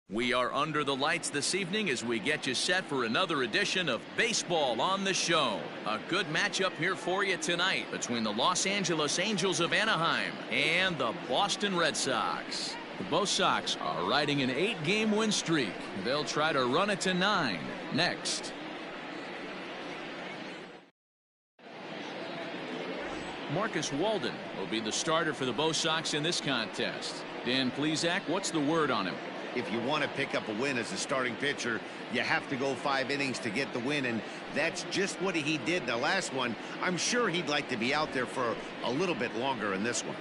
We are under the lights this evening as we get you set for another edition of Baseball on the Show. A good matchup here for you tonight between the Los Angeles Angels of Anaheim and the Boston Red Sox. The Bo Sox are riding an 8-game win streak. They'll try to run it to 9 next. Marcus Walden will be the starter for the Bo Sox in this contest. Dan Plesac, what's the word on him? If you want to pick up a win as a starting pitcher, you have to go 5 innings to get the win, and that's just what he did in the last one. I'm sure he'd like to be out there for a little bit longer in this one.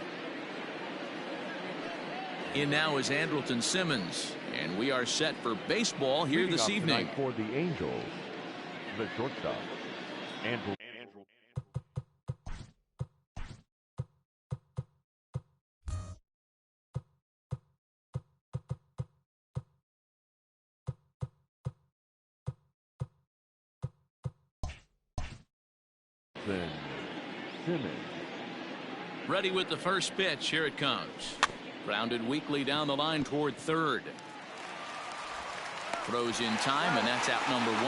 In now is Andrelton Simmons, and we are set for baseball here this evening. For the Angels, the shortstop, Andrelton Simmons. Ready with the first pitch. Here it comes. Grounded weakly down the line toward third. Throws in time, and that's out number 1.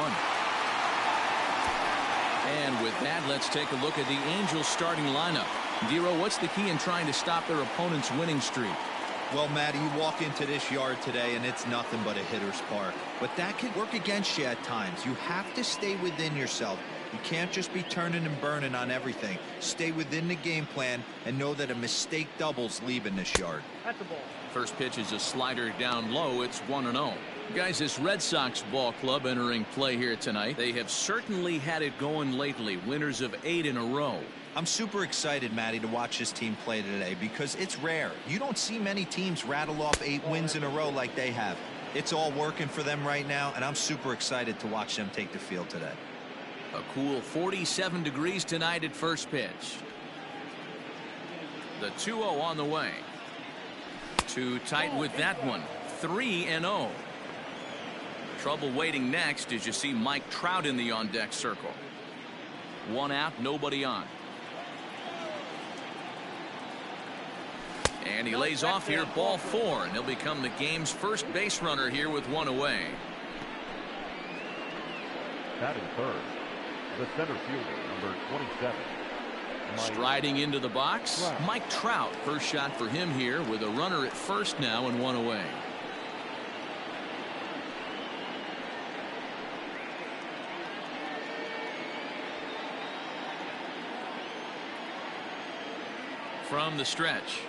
And with that, let's take a look at the Angels starting lineup. Dero, what's the key in trying to stop their opponent's winning streak? Well, Matty, you walk into this yard today and it's nothing but a hitter's park. But that can work against you at times. You have to stay within yourself. You can't just be turning and burning on everything. Stay within the game plan and know that a mistake doubles leaving this yard. At the ball. First pitch is a slider down low. It's 1-0. Guys, this Red Sox ball club entering play here tonight. They have certainly had it going lately. Winners of 8 in a row. I'm super excited, Matty, to watch this team play today because it's rare. You don't see many teams rattle off 8 wins in a row like they have. It's all working for them right now, and I'm super excited to watch them take the field today. A cool 47 degrees tonight at first pitch. The 2-0 on the way. Too tight with that one. 3-0. Trouble waiting next as you see Mike Trout in the on-deck circle. 1 out, nobody on. And he lays off here, ball 4, and he'll become the game's first base runner here with 1 away. Batting third, the center fielder, number 27. Striding into the box, Mike Trout. First shot for him here with a runner at first now and 1 away. From the stretch.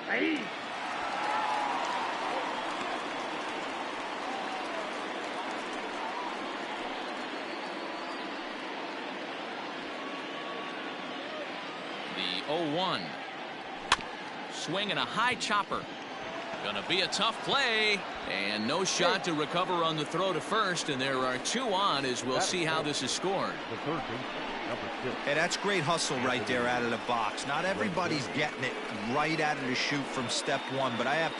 Hey. The 0-1. Swing and a high chopper. Gonna be a tough play, and no shot to recover on the throw to first, and there are 2 on as we'll see how this is scored. Hey, that's great hustle right there out of the box. Not everybody's getting it right out of the chute from step 1, but I have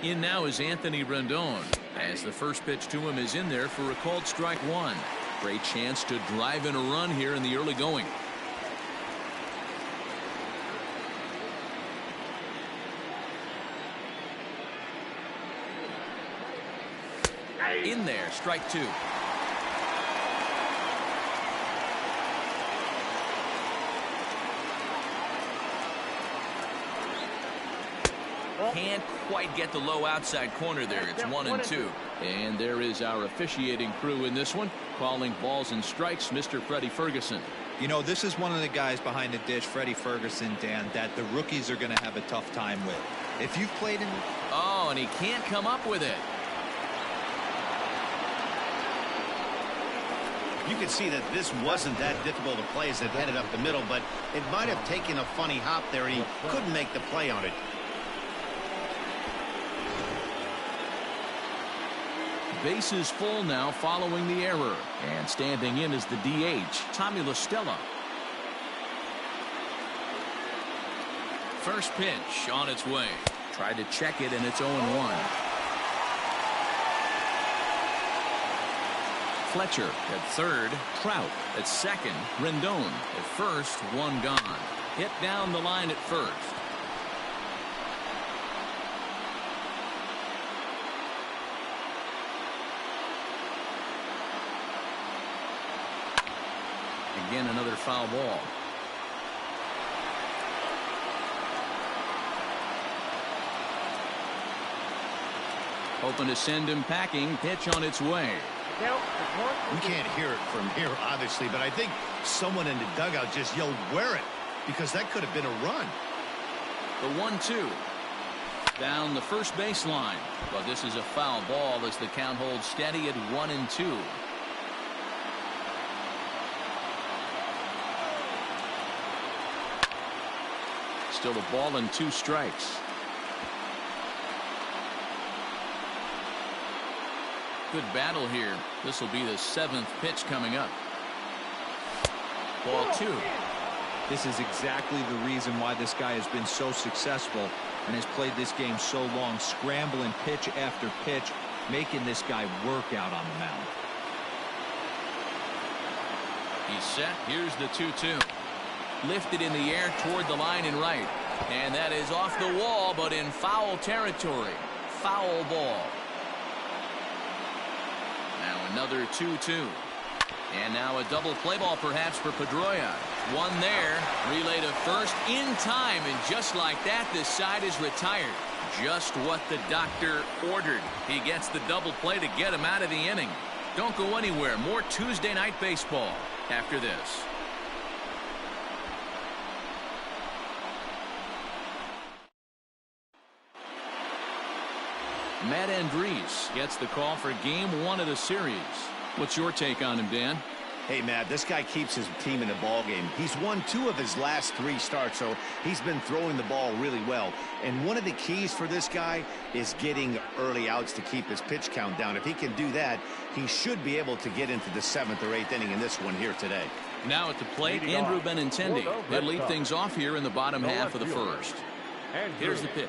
In now is Anthony Rendon, as the first pitch to him is in there for a called strike 1. Great chance to drive in a run here in the early going. In there, strike 2. Can't quite get the low outside corner there. It's 1-2. And there is our officiating crew in this one, calling balls and strikes, Mr. Freddie Ferguson. You know, this is one of the guys behind the dish, Freddie Ferguson, Dan, that the rookies are going to have a tough time with. If you've played in... Oh, and he can't come up with it. You can see that this wasn't that difficult to play as it headed up the middle, but it might have taken a funny hop there. He couldn't make the play on it. Bases full now following the error. And standing in is the DH, Tommy La Stella. First pitch on its way. Tried to check it, and it's 0-1. Fletcher at third. Trout at second. Rendon at first. One gone. Hit down the line at first. Again, another foul ball. Hoping to send him packing. Pitch on its way. We can't hear it from here, obviously, but I think someone in the dugout just yelled, "Wear it," because that could have been a run. The 1-2. Down the first baseline. But this is a foul ball as the count holds steady at 1-2. Still a ball and 2 strikes. Good battle here. This will be the 7th pitch coming up. Ball 2. This is exactly the reason why this guy has been so successful and has played this game so long, scrambling pitch after pitch, making this guy work out on the mound. He's set. Here's the 2-2. Lifted in the air toward the line and right. And that is off the wall, but in foul territory. Foul ball. Now another 2-2. And now a double play ball perhaps for Pedroia. One there. Relay to first in time. And just like that, this side is retired. Just what the doctor ordered. He gets the double play to get him out of the inning. Don't go anywhere. More Tuesday night baseball after this. Matt Andriese gets the call for game 1 of the series. What's your take on him, Dan? Hey, Matt, this guy keeps his team in the ball game. He's won 2 of his last 3 starts, so he's been throwing the ball really well. And one of the keys for this guy is getting early outs to keep his pitch count down. If he can do that, he should be able to get into the 7th or 8th inning in this one here today. Now at the plate, Andrew Benintendi. He'll lead things off here in the bottom half of the first. Here's the pitch.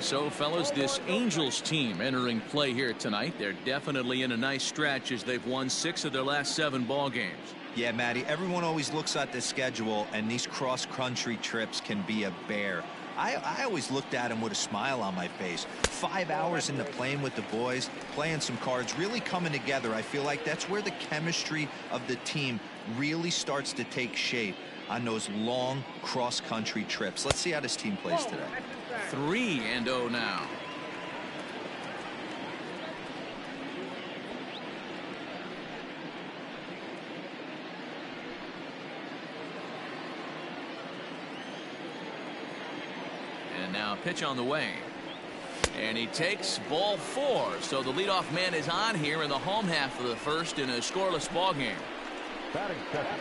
So, fellas, this Angels team entering play here tonight. They're definitely in a nice stretch as they've won 6 of their last 7 ball games. Yeah, Matty, everyone always looks at the schedule, and these cross-country trips can be a bear. I always looked at them with a smile on my face. 5 hours in the plane with the boys, playing some cards, really coming together. I feel like that's where the chemistry of the team really starts to take shape on those long cross-country trips. Let's see how this team plays today. 3-0 now. And now pitch on the way. And he takes ball 4. So the leadoff man is on here in the home half of the first in a scoreless ball game. Batting second,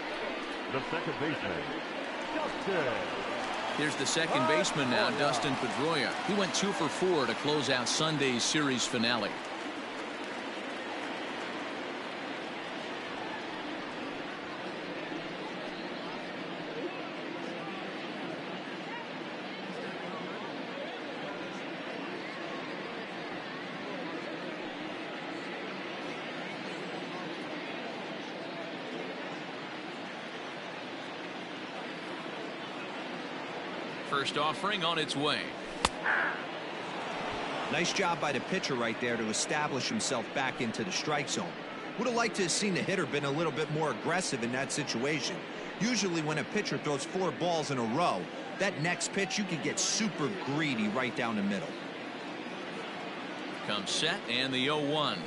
the second baseman, Dustin. Here's the second baseman now, Dustin Pedroia. He went 2 for 4 to close out Sunday's series finale. First offering on its way. Nice job by the pitcher right there to establish himself back into the strike zone. Would have liked to have seen the hitter been a little bit more aggressive in that situation. Usually when a pitcher throws 4 balls in a row, that next pitch you could get super greedy right down the middle. Comes set and the 0-1.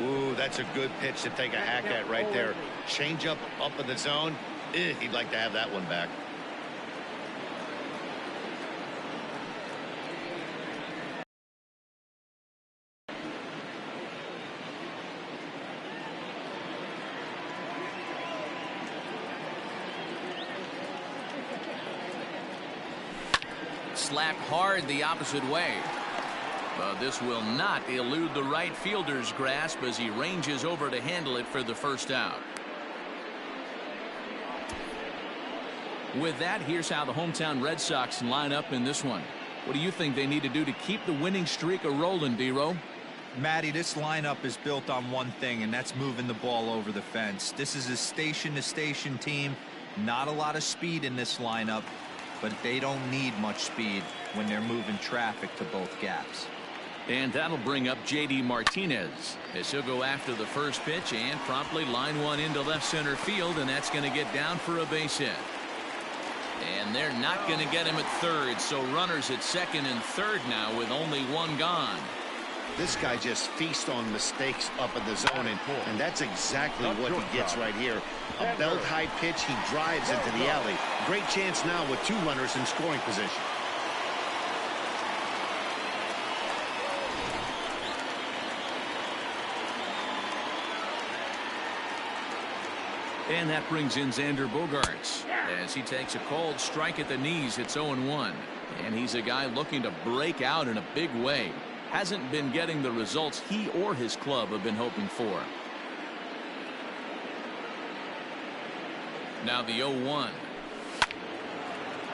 Ooh, that's a good pitch to take a hack at right there. Change up in the zone. He'd like to have that one back. slapped hard the opposite way. But this will not elude the right fielder's grasp as he ranges over to handle it for the first out. With that, here's how the hometown Red Sox line up in this one. What do you think they need to do to keep the winning streak a-rolling, D-Row? Matty, this lineup is built on one thing, and that's moving the ball over the fence. This is a station-to-station team. Not a lot of speed in this lineup, but they don't need much speed when they're moving traffic to both gaps. And that'll bring up J.D. Martinez as he'll go after the first pitch and promptly line one into left center field, and that's going to get down for a base hit. And they're not going to get him at third, so runners at second and third now with only one gone. This guy just feasts on mistakes up in the zone, and that's exactly what he gets right here. A belt-high pitch, he drives into the alley. Great chance now with two runners in scoring position. And that brings in Xander Bogaerts as he takes a cold strike at the knees. It's 0-1, and he's a guy looking to break out in a big way. Hasn't been getting the results he or his club have been hoping for. Now the 0-1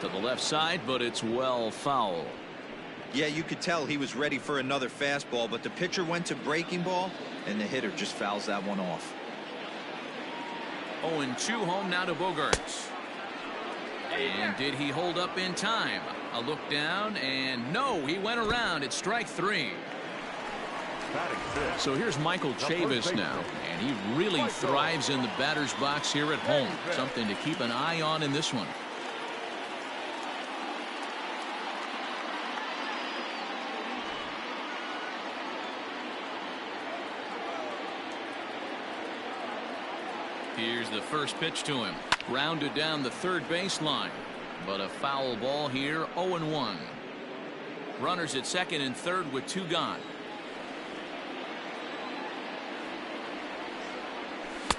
to the left side, but it's well foul. Yeah, you could tell he was ready for another fastball, but the pitcher went to breaking ball, and the hitter just fouls that one off. 0-2 home now to Bogaerts. And did he hold up in time? A look down, and no, he went around. It's strike three. So here's Michael Chavis now, and he really thrives in the batter's box here at home. Something to keep an eye on in this one. Here's the first pitch to him. Rounded down the third baseline. But a foul ball here, 0-1. Runners at second and third with two gone.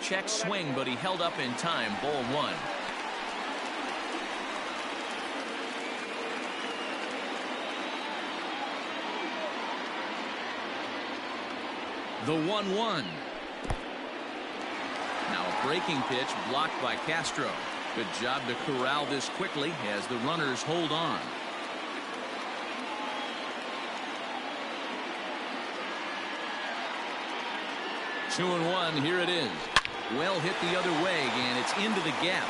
Check swing, but he held up in time. Ball one. The 1-1. Now a breaking pitch blocked by Castro. Good job to corral this quickly as the runners hold on. Two and one. Here it is. Well hit the other way, and it's into the gap.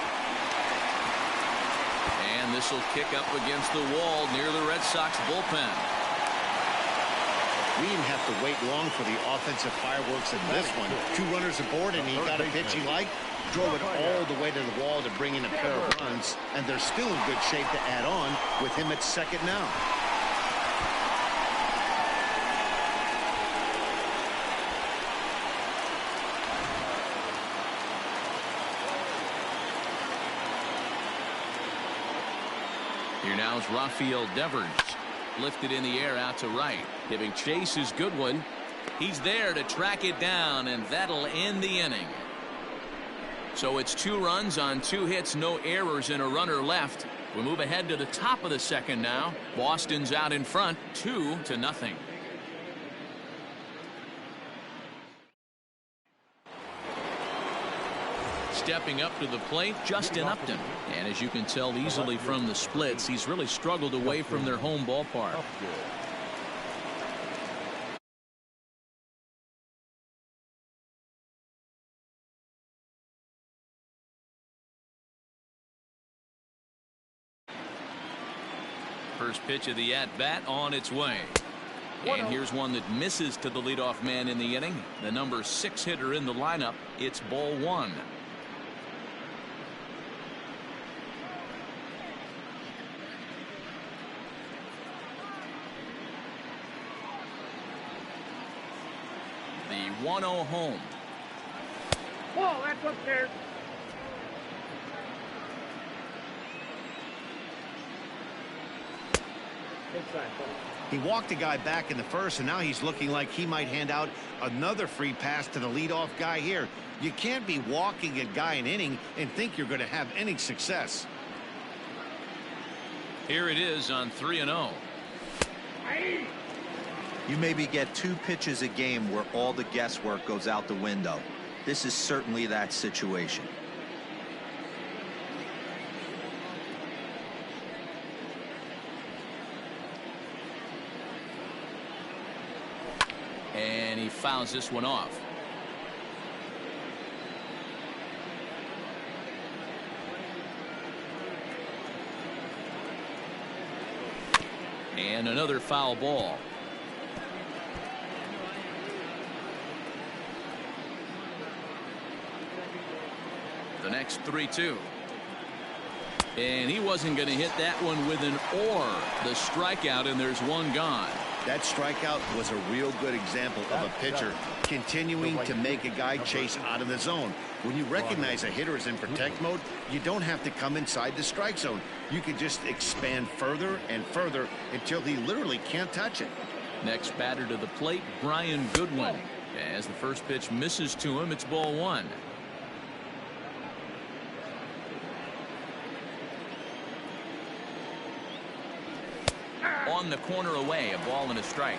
And this will kick up against the wall near the Red Sox bullpen. We didn't have to wait long for the offensive fireworks in this one. Two runners aboard, and he got a pitch he liked. Drove it all the way to the wall to bring in a pair of runs, and they're still in good shape to add on with him at second now. Here now is Rafael Devers. Lifted in the air out to right. Giving chase is Goodwin. He's there to track it down, and that'll end the inning. So it's 2 runs on 2 hits, no errors, and a runner left. We move ahead to the top of the second now. Boston's out in front, 2-0. Stepping up to the plate, Justin Upton. And as you can tell easily from the splits, he's really struggled away from their home ballpark. First pitch of the at-bat on its way. And here's one that misses to the leadoff man in the inning. The number 6 hitter in the lineup. It's ball 1. The 1-0 home. Whoa, that's upstairs. He walked a guy back in the first, and now he's looking like he might hand out another free pass to the leadoff guy here. You can't be walking a guy an inning and think you're going to have any success. Here it is on 3-0. You maybe get 2 pitches a game where all the guesswork goes out the window. This is certainly that situation. And he fouls this one off. And another foul ball. The next 3-2. And he wasn't going to hit that one with an or. The strikeout, and there's one gone. That strikeout was a real good example of a pitcher continuing to make a guy chase out of the zone. When you recognize a hitter is in protect mode, you don't have to come inside the strike zone. You can just expand further and further until he literally can't touch it. Next batter to the plate, Brian Goodwin. As the first pitch misses to him, it's ball 1. On the corner away, a ball and a strike.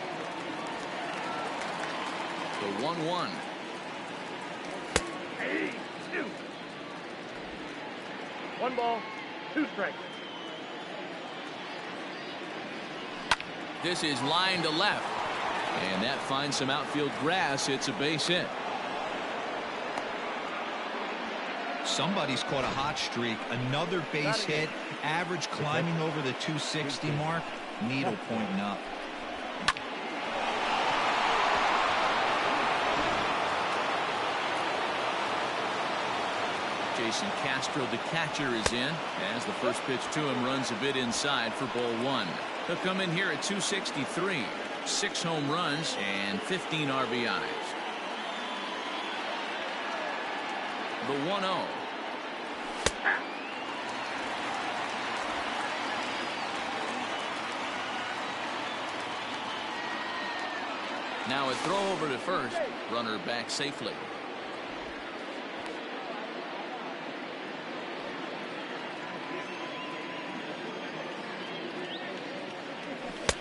The 1-1. Hey, 2. 1 ball, 2 strikes. This is line to left. And that finds some outfield grass. It's a base hit. Somebody's caught a hot streak. Another base hit. Average climbing over the 260 mark. Needle pointing up. Jason Castro, the catcher, is in as the first pitch to him runs a bit inside for ball 1. He'll come in here at 263. 6 home runs and 15 RBIs. The 1-0. Now a throw over to first. Runner back safely.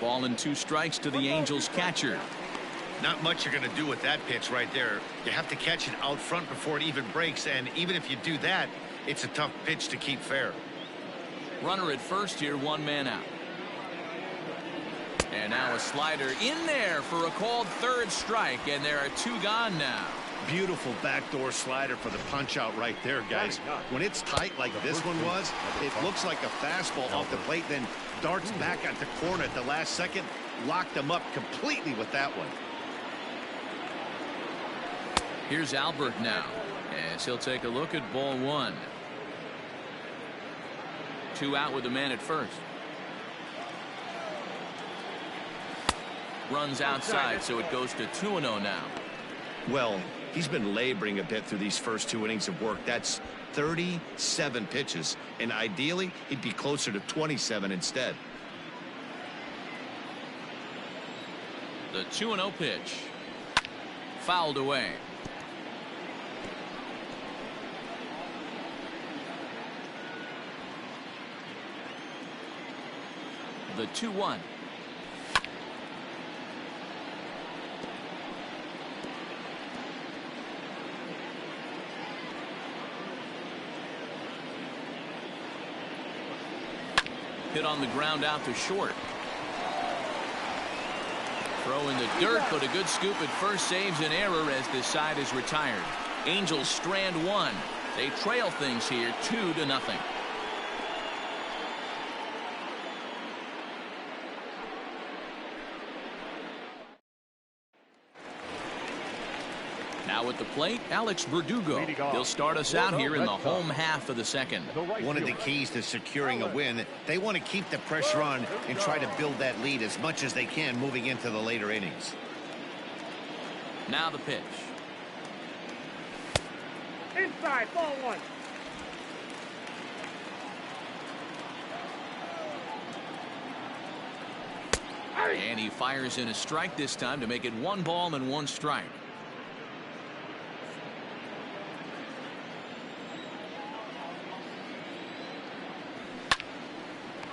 Ball and 2 strikes to the Angels catcher. Not much you're going to do with that pitch right there. You have to catch it out front before it even breaks, and even if you do that, it's a tough pitch to keep fair. Runner at first here, 1 man out. And now a slider in there for a called 3rd strike, and there are 2 gone now. Beautiful backdoor slider for the punch out right there, guys. When it's tight like this one was, it looks like a fastball off the plate, then darts back at the corner at the last second. Locked them up completely with that one. Here's Albert now, as he'll take a look at ball 1. 2 out with the man at first. Runs outside, so it goes to 2-0 now. Well, he's been laboring a bit through these first 2 innings of work. That's 37 pitches, and ideally he'd be closer to 27 instead. The 2-0 pitch. Fouled away. The 2-1. Hit on the ground out to short. Throw in the dirt, but a good scoop at first saves an error as this side is retired. Angels strand 1. They trail things here 2-0. Now at the plate, Alex Verdugo. He'll start us out here in the home half of the second. One of the keys to securing a win, they want to keep the pressure on and try to build that lead as much as they can moving into the later innings. Now the pitch. Inside, ball 1. And he fires in a strike this time to make it 1 ball and 1 strike.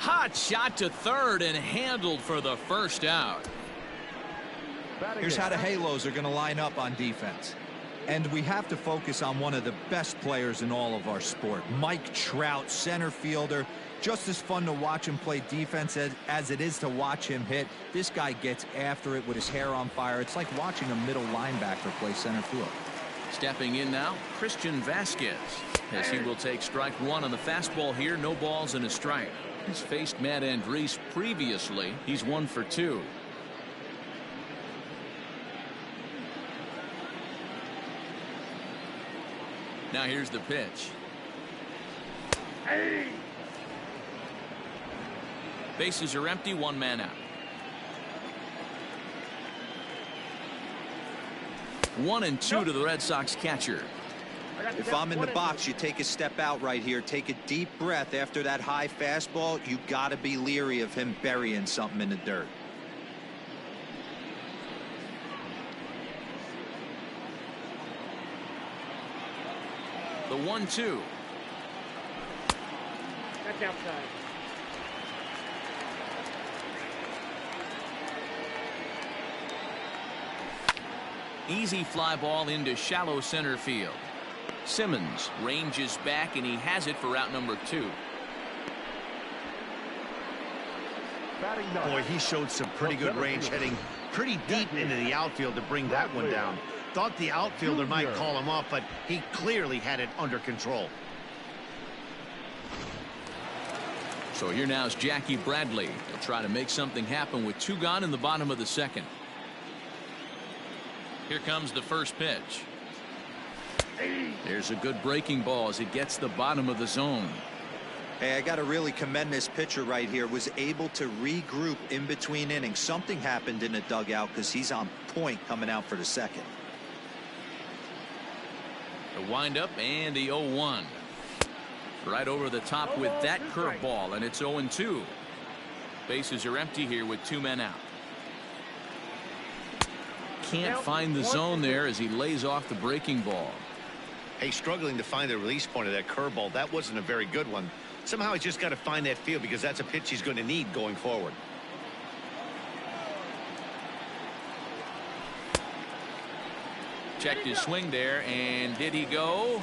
Hot shot to third and handled for the first out. Here's how the Halos are going to line up on defense. And we have to focus on one of the best players in all of our sport. Mike Trout, center fielder. Just as fun to watch him play defense as it is to watch him hit. This guy gets after it with his hair on fire. It's like watching a middle linebacker play center field. Stepping in now, Christian Vasquez, as he will take strike one on the fastball here. No balls and a strike. He's faced Matt Andriese previously. He's 1 for 2. Now here's the pitch. Hey. Bases are empty, 1 man out. 1-2 to the Red Sox catcher. If I'm in the box, you take a step out right here. Take a deep breath after that high fastball. You got to be leery of him burying something in the dirt. The 1-2. That's outside. Easy fly ball into shallow center field. Simmons ranges back, and he has it for out number 2. Boy, he showed some pretty good range, heading pretty deep into the outfield to bring that one down. Thought the outfielder might call him off, but he clearly had it under control. So here now is Jackie Bradley. He'll try to make something happen with 2 gone in the bottom of the 2nd. Here comes the first pitch. There's a good breaking ball as it gets the bottom of the zone. Hey, I got to really commend this pitcher right here. Was able to regroup in between innings. Something happened in the dugout because he's on point coming out for the 2nd. The windup and the 0-1. Right over the top with that curveball, and it's 0-2. Bases are empty here with 2 men out. Can't find the zone there as he lays off the breaking ball. Hey, struggling to find the release point of that curveball. That wasn't a very good one. Somehow he's just got to find that field because that's a pitch he's going to need going forward. Checked his swing there, and did he go?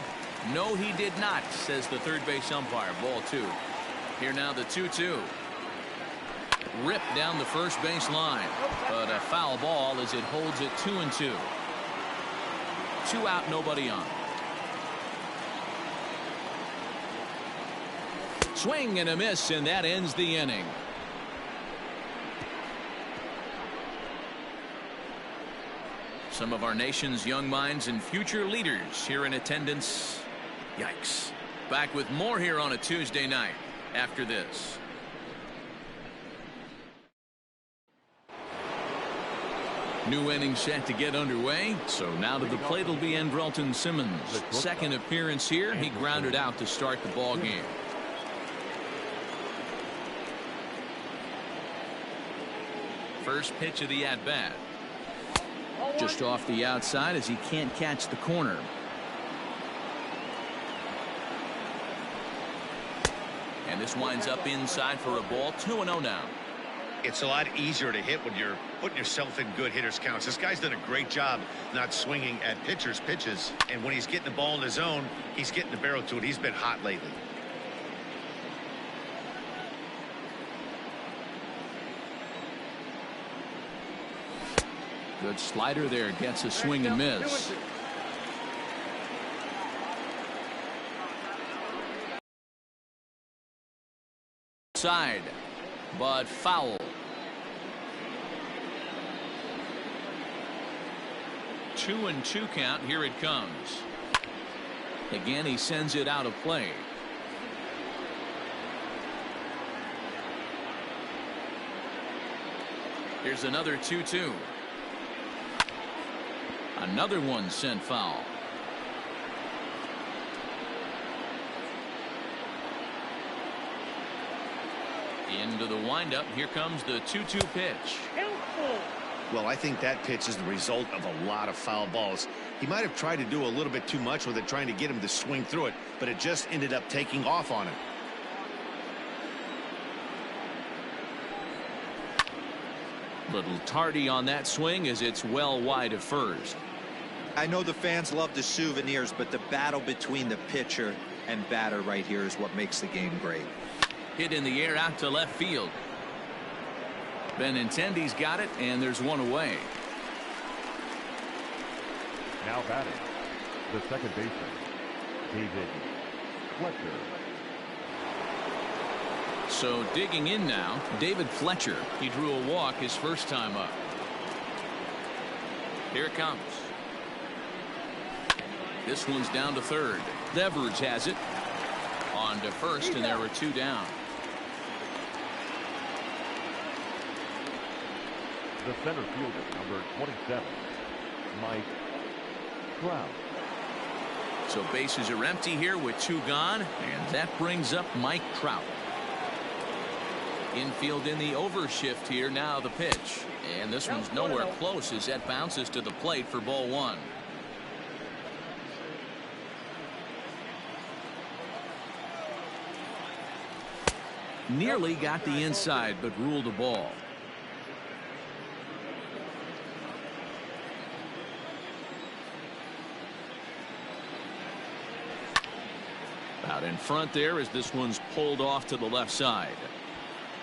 No, he did not, says the third base umpire. Ball 2. Here now the 2-2. Ripped down the first base line, but a foul ball as it holds it 2-2. 2 out, nobody on. Swing and a miss, and that ends the inning. Some of our nation's young minds and future leaders here in attendance. Yikes. Back with more here on a Tuesday night after this. New inning set to get underway. So now to the plate will be Andrelton Simmons. 2nd appearance here. He grounded out to start the ball game. First pitch of the at-bat. Just off the outside as he can't catch the corner. And this winds up inside for a ball. 2-0 now. It's a lot easier to hit when you're putting yourself in good hitters counts. This guy's done a great job not swinging at pitchers' pitches. And when he's getting the ball in the zone, he's getting the barrel to it. He's been hot lately. Good slider there. Gets a swing and miss. Side, but foul. 2-2 count. Here it comes. Again, he sends it out of play. Here's another 2-2. Another one sent foul. Into the windup. Here comes the 2-2 pitch. Well, I think that pitch is the result of a lot of foul balls. He might have tried to do a little bit too much with it, trying to get him to swing through it, but it just ended up taking off on him. Little tardy on that swing as it's well wide of first. I know the fans love the souvenirs, but the battle between the pitcher and batter right here is what makes the game great. Hit in the air out to left field. Benintendi's got it, and there's one away. Now batting, the second baseman, David Fletcher. So digging in now, David Fletcher. He drew a walk his first time up. Here it comes. This one's down to third. Devers has it. On to first, and there were two down. The center fielder, number 27, Mike Trout. So bases are empty here with two gone, and that brings up Mike Trout. Infield in the overshift here. Now the pitch, and this one's nowhere close as that bounces to the plate for ball one. Nearly got the inside, but ruled a ball. Out in front there as this one's pulled off to the left side.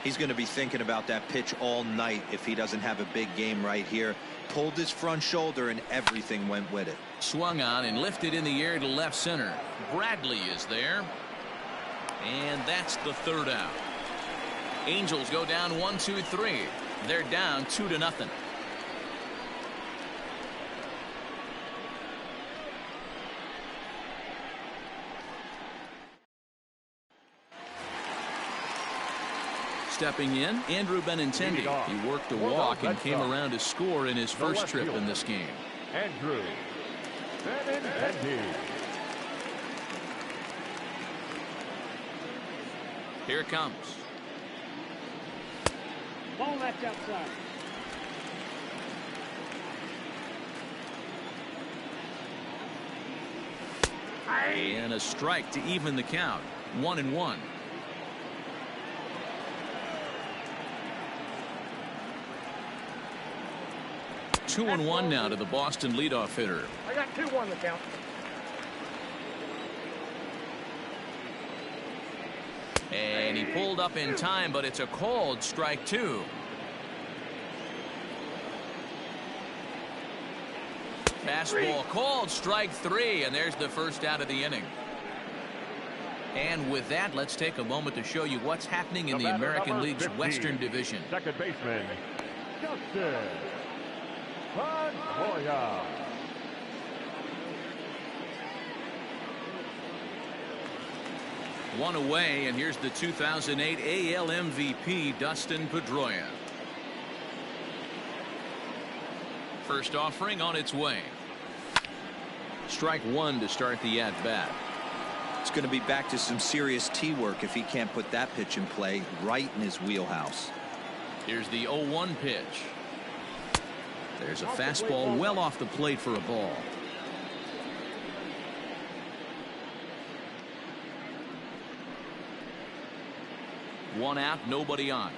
He's going to be thinking about that pitch all night if he doesn't have a big game right here. Pulled his front shoulder and everything went with it. Swung on and lifted in the air to left center. Bradley is there. And that's the third out. Angels go down 1-2-3. They're down 2-0. Stepping in, Andrew Benintendi. He worked a walk and came around to score in his first trip in this game. Andrew Benintendi. Here it comes. Ball left outside. And a strike to even the count. 1-1. 2-1 now to the Boston leadoff hitter. I got 2-1 the count. And he pulled up in time, but it's a called strike two. Fastball called strike three, and there's the first out of the inning. And with that, let's take a moment to show you what's happening in the American League's 50, Western Division. Second baseman, Justin Pedroia. One away, and here's the 2008 AL MVP, Dustin Pedroia. First offering on its way. Strike one to start the at-bat. It's going to be back to some serious tee work if he can't put that pitch in play right in his wheelhouse. Here's the 0-1 pitch. There's a fastball well off the plate for a ball. One out, nobody on.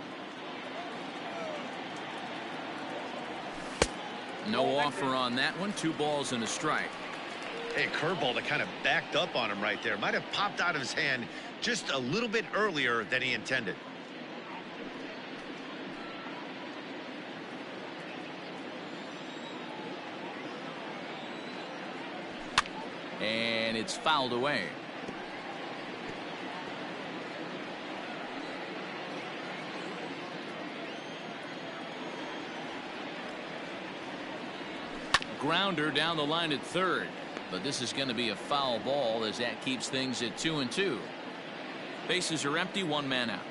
No offer on that one. 2 balls and a strike. Hey, curveball that kind of backed up on him right there. Might have popped out of his hand just a little bit earlier than he intended. And it's fouled away. Grounder down the line at third, but this is going to be a foul ball as that keeps things at 2-2. Bases are empty, 1 man out.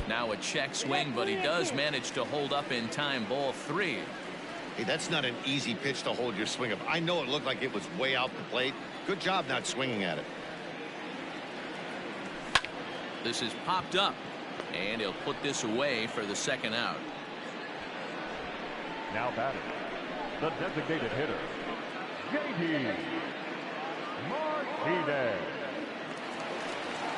Now a check swing, but he does manage to hold up in time. Ball 3. Hey, that's not an easy pitch to hold your swing of. I know it looked like it was way out the plate. Good job not swinging at it. This is popped up, and he'll put this away for the second out. Now batting, the designated hitter, J.D. Martinez.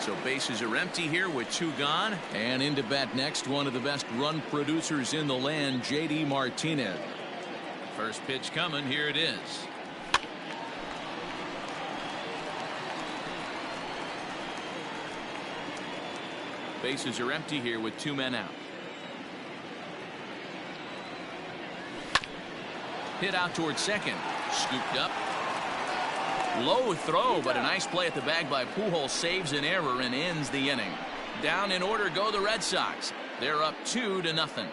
So bases are empty here with 2 gone. And into bat next, one of the best run producers in the land, J.D. Martinez. First pitch coming. Here it is. Bases are empty here with 2 men out. Hit out towards second. Scooped up. Low throw, but a nice play at the bag by Pujols. Saves an error and ends the inning. Down in order go the Red Sox. They're up 2-0.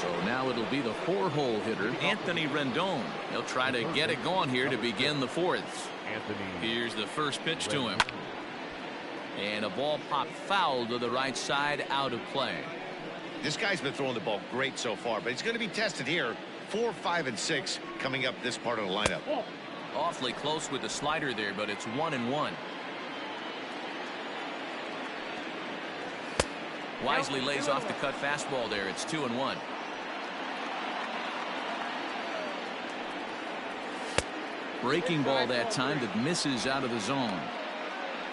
So now it'll be the 4-hole hitter, Anthony Rendon. He'll try to get it going here to begin the 4th. Here's the first pitch to him. And a ball popped foul to the right side, out of play. This guy's been throwing the ball great so far, but he's going to be tested here. 4, 5, and 6 coming up this part of the lineup. Awfully close with the slider there, but it's 1-1. Wisely lays off the cut fastball there. It's 2-1. Breaking ball that time that misses out of the zone.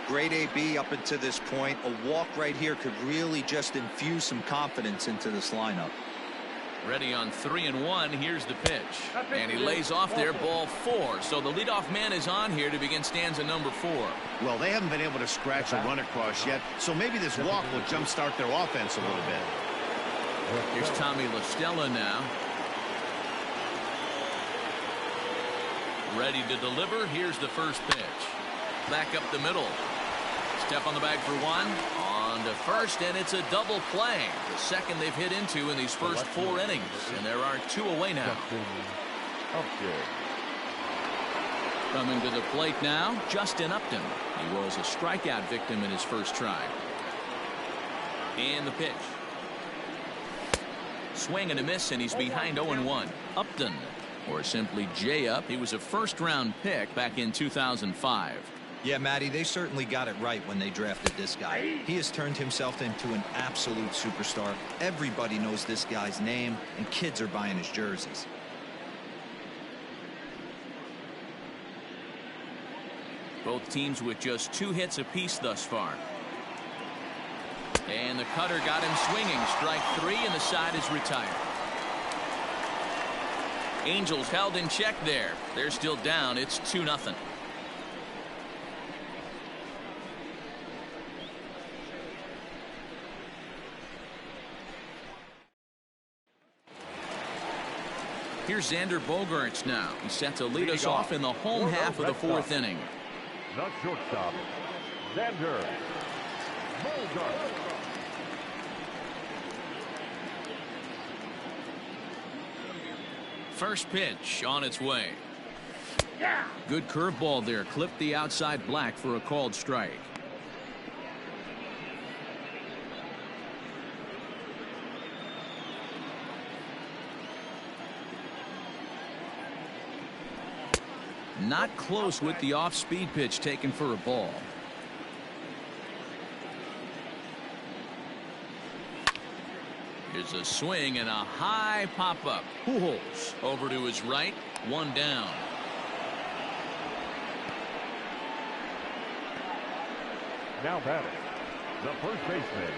Great AB up until this point. A walk right here could really just infuse some confidence into this lineup. Ready on 3-1. Here's the pitch. And he lays off there, ball 4. So the leadoff man is on here to begin stanza number 4. Well, they haven't been able to scratch a run across yet, so maybe this walk will jumpstart their offense a little bit. Here's Tommy La Stella now. Ready to deliver. Here's the first pitch. Back up the middle. Step on the bag for 1. On to first, and it's a double play. The second they've hit into in these first 4 innings. And there are 2 away now. Coming to the plate now, Justin Upton. He was a strikeout victim in his first try. And the pitch. Swing and a miss, and he's behind 0-1. Upton, or simply J-Up. He was a first-round pick back in 2005. Yeah, Matty, they certainly got it right when they drafted this guy. He has turned himself into an absolute superstar. Everybody knows this guy's name, and kids are buying his jerseys. Both teams with just 2 hits apiece thus far. And the cutter got him swinging. Strike 3, and the side is retired. Angels held in check there. They're still down. It's 2-0. Here's Xander Bogaerts now. He's set to lead us off in the home half of the 4th inning. The shortstop, Xander Bogaerts. First pitch on its way. Good curveball there. Clipped the outside black for a called strike. Not close with the off-speed pitch taken for a ball. Here's a swing and a high pop-up. Pujols over to his right. 1 down. Now batting, the first baseman,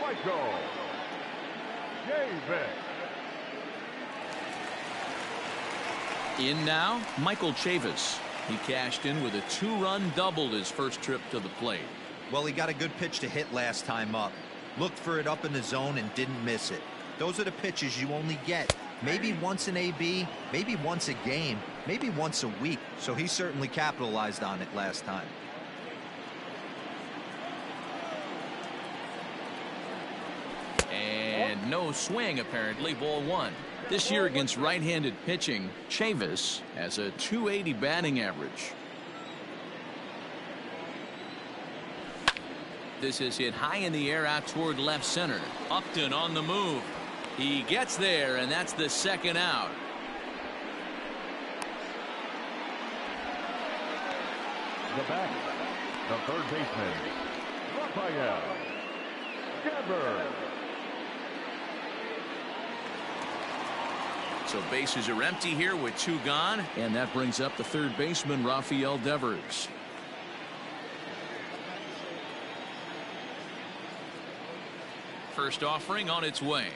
Michael Chavis. In now, Michael Chavis. He cashed in with a 2-run double his first trip to the plate. Well, he got a good pitch to hit last time up. Looked for it up in the zone and didn't miss it. Those are the pitches you only get maybe once in AB, maybe once a game, maybe once a week. So he certainly capitalized on it last time. And no swing, apparently. Ball 1. This year against right-handed pitching, Chavis has a .280 batting average. This is hit high in the air out toward left center. Upton on the move. He gets there, and that's the second out. The batter, the third baseman, Rafael Devers. So bases are empty here with 2 gone, and that brings up the third baseman, Rafael Devers. First offering on its way.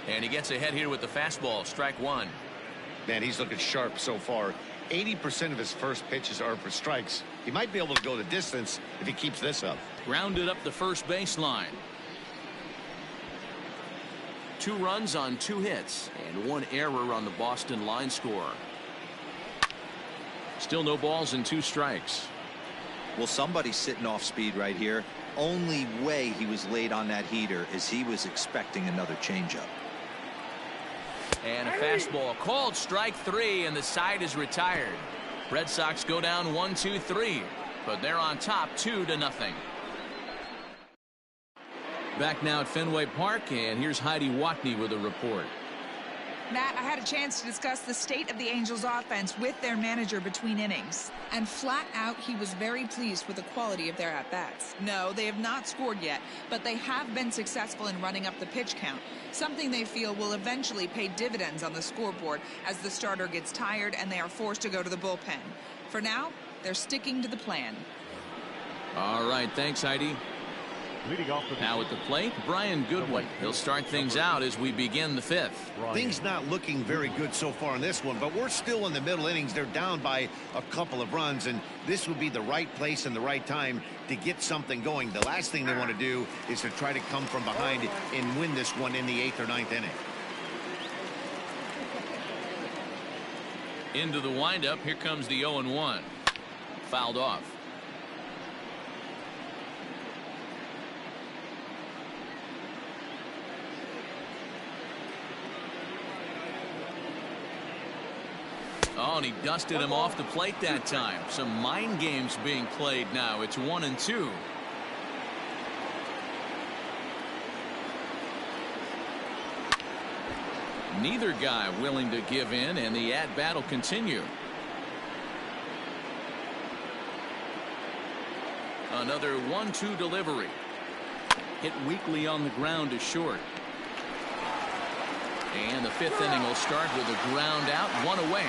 And he gets ahead here with the fastball, strike 1. Man, he's looking sharp so far. 80% of his first pitches are for strikes. He might be able to go the distance if he keeps this up. Grounded up the first baseline. 2 runs on 2 hits and 1 error on the Boston line score. Still no balls and 2 strikes. Well, somebody's sitting off speed right here. Only way he was late on that heater is he was expecting another changeup. And a fastball called strike 3, and the side is retired. Red Sox go down 1-2-3, but they're on top 2-0. Back now at Fenway Park, and here's Heidi Watney with a report. Matt, I had a chance to discuss the state of the Angels offense with their manager between innings. And flat out, he was very pleased with the quality of their at-bats. No, they have not scored yet, but they have been successful in running up the pitch count, something they feel will eventually pay dividends on the scoreboard as the starter gets tired and they are forced to go to the bullpen. For now, they're sticking to the plan. All right, thanks, Heidi. Leading off Now at the plate, Brian Goodwin. He'll start things out as we begin the 5th. Things not looking very good so far in this one, but we're still in the middle innings. They're down by a couple of runs, and this would be the right place and the right time to get something going. The last thing they want to do is to try to come from behind and win this one in the 8th or 9th inning. Into the windup, here comes the 0-1. Fouled off. Oh, and he dusted him off the plate that time. Some mind games being played now. It's 1-2. Neither guy willing to give in, and the at-bat will continue. Another 1-2 delivery. Hit weakly on the ground to short. And the 5th inning will start with a ground out, 1 away.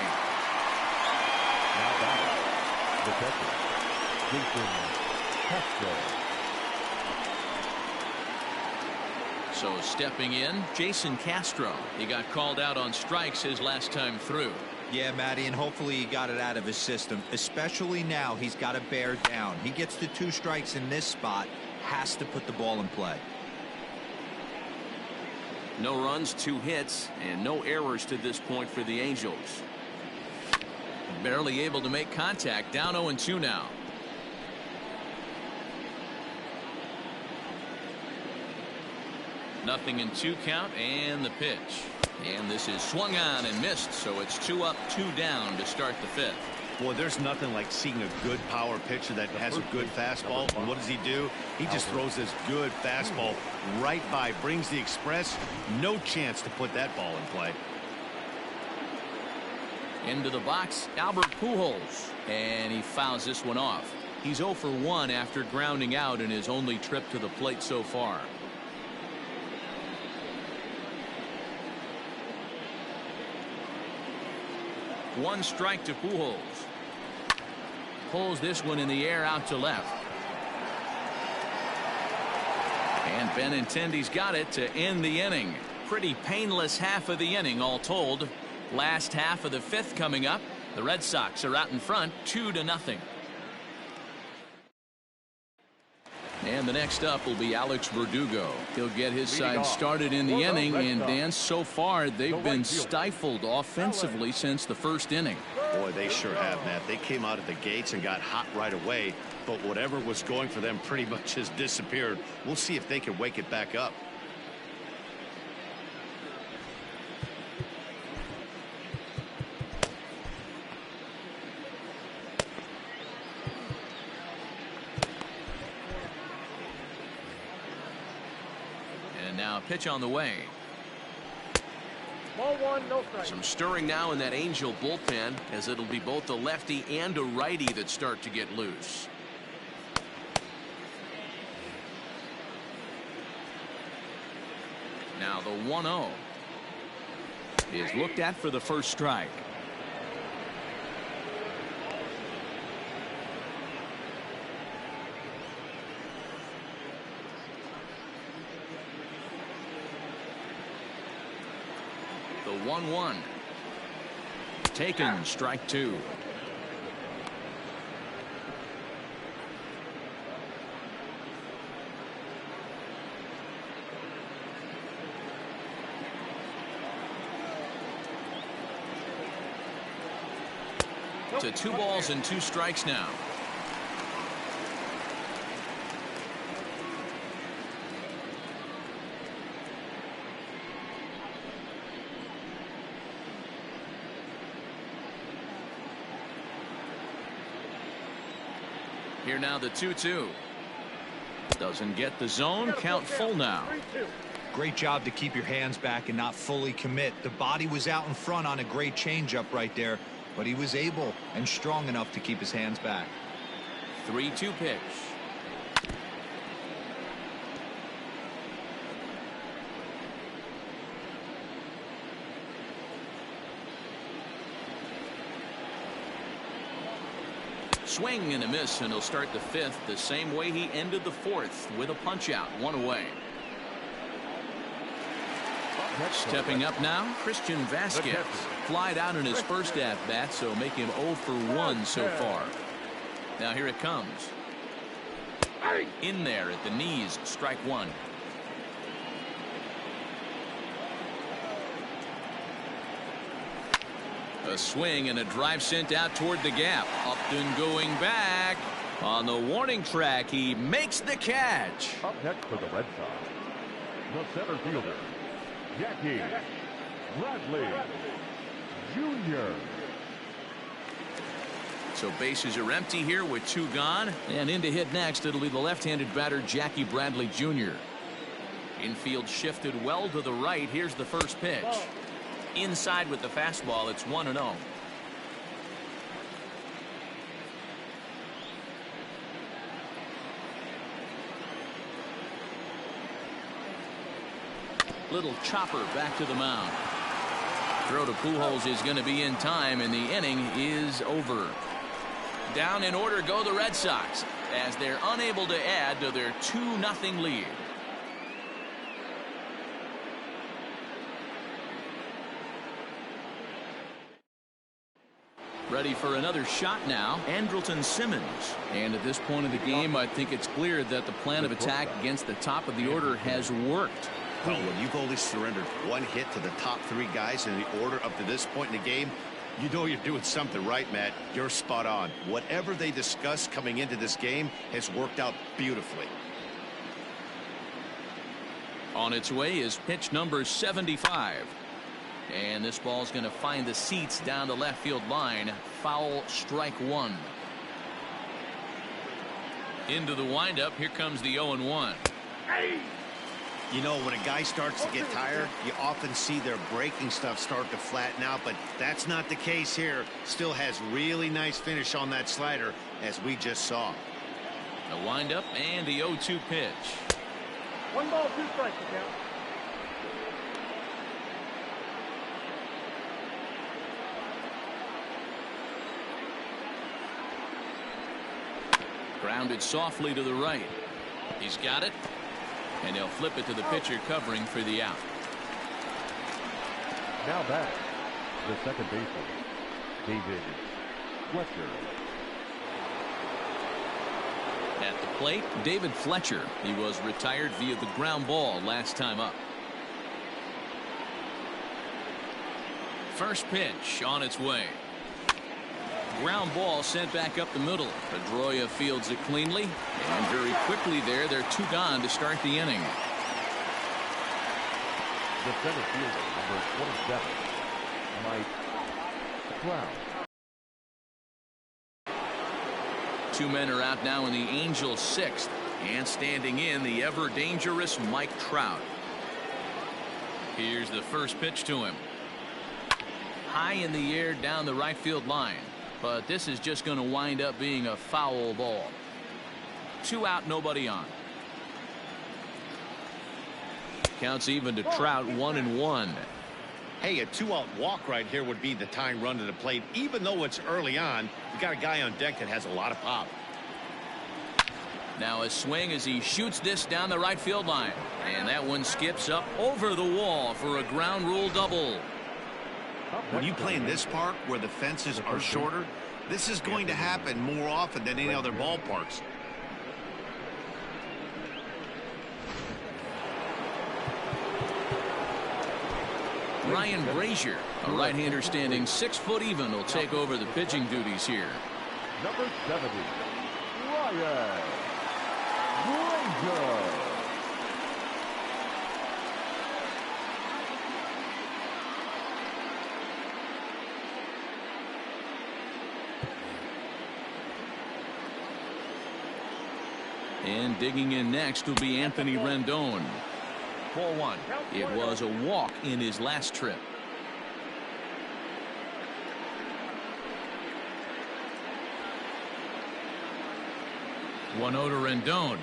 Now batting, the catcher, Jason Castro. So stepping in, Jason Castro. He got called out on strikes his last time through. Yeah, Matty, and hopefully he got it out of his system. Especially now, he's got to bear down. He gets the 2 strikes in this spot, has to put the ball in play. No runs, 2 hits, and no errors to this point for the Angels. Barely able to make contact, down 0-2 now. Nothing in 2 count, and the pitch. And this is swung on and missed, so it's 2 up, 2 down to start the 5th. Boy, there's nothing like seeing a good power pitcher that has a good fastball. And what does he do? He just throws this good fastball right by, brings the express. No chance to put that ball in play. Into the box, Albert Pujols, and he fouls this one off. He's 0 for 1 after grounding out in his only trip to the plate so far. One strike to Pujols. Pulls this one in the air out to left. And Benintendi's got it to end the inning. Pretty painless half of the inning all told. Last half of the 5th coming up. The Red Sox are out in front 2-0. And the next up will be Alex Verdugo. He'll get his side started in the inning, and Dan, so far they've been stifled offensively since the 1st inning. Boy, they sure have, Matt. They came out of the gates and got hot right away, but whatever was going for them pretty much has disappeared. We'll see if they can wake it back up. Now pitch on the way. Ball 1, no strike. Some stirring now in that Angel bullpen, as it'll be both a lefty and a righty that start to get loose. Now the 1-0. is looked at for the first strike. The 1-1. Taken, strike two. To 2 balls and 2 strikes now. Here now the 2-2. Doesn't get the zone. Count full now. Great job to keep your hands back and not fully commit. The body was out in front on a great changeup right there, but he was able and strong enough to keep his hands back. 3-2 pitch. Swing and a miss, and he'll start the 5th the same way he ended the 4th with a punch out, 1 away. Stepping up now, Christian Vasquez. Flied out in his first at-bat, so make him 0 for 1 so far. Now here it comes. In there at the knees, strike 1. A swing and a drive sent out toward the gap. Upton going back. On the warning track, he makes the catch. Up next for the Red Sox, the center fielder, Jackie Bradley Jr. So bases are empty here with 2 gone. And in to hit next, it'll be the left-handed batter, Jackie Bradley Jr. Infield shifted well to the right. Here's the first pitch. Inside with the fastball, it's 1-0. Little chopper back to the mound. Throw to Pujols is going to be in time, and the inning is over. Down in order go the Red Sox as they're unable to add to their 2-0 lead. Ready for another shot now, Andrelton Simmons. And at this point of the game, I think it's clear that the plan of attack against the top of the order has worked. Well, when you've only surrendered 1 hit to the top 3 guys in the order up to this point in the game, you know you're doing something right, Matt. You're spot on. Whatever they discussed coming into this game has worked out beautifully. On its way is pitch number 75. And this ball's going to find the seats down the left field line. Foul, strike 1. Into the windup. Here comes the 0-1. You know, when a guy starts to get tired, you often see their breaking stuff start to flatten out, but that's not the case here. Still has really nice finish on that slider, as we just saw. The windup and the 0-2 pitch. 1 ball, 2 strikes, count. Grounded softly to the right. He's got it. And he'll flip it to the pitcher covering for the out. Now back, the second baseman, David Fletcher. At the plate, David Fletcher. He was retired via the ground ball last time up. First pitch on its way. Ground ball sent back up the middle. Pedroia fields it cleanly, and very quickly there, they're 2 gone to start the inning. The center fielder, number 27, Mike Trout. 2 men are out now in the Angels' 6th, and standing in the ever-dangerous Mike Trout. Here's the first pitch to him. High in the air down the right field line. But this is just going to wind up being a foul ball. 2 out, nobody on. Counts even to Trout, 1-1. Hey, a 2-out walk right here would be the tying run to the plate. Even though it's early on, you got a guy on deck that has a lot of pop. Now a swing as he shoots this down the right field line. And that one skips up over the wall for a ground rule double. When you play in this park where the fences are shorter, this is going to happen more often than any other ballparks. Ryan Brazier, a right-hander standing 6 foot even, will take over the pitching duties here. Number 70, Ryan Brazier. And digging in next will be Anthony Rendon. Ball 1. It was a walk in his last trip. One to Rendon.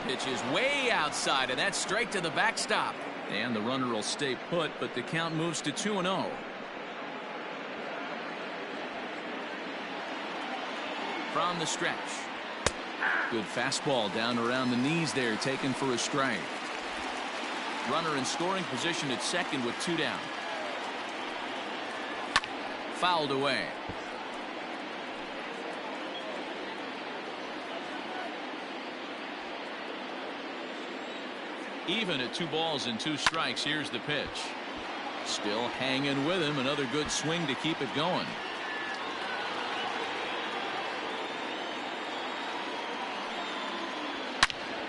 Pitch is way outside, and that's straight to the backstop. And the runner will stay put, but the count moves to 2-0. From the stretch. Good fastball down around the knees there, taken for a strike. Runner in scoring position at second with 2 down. Fouled away. Even at 2 balls and 2 strikes. Here's the pitch. Still hanging with him. Another good swing to keep it going.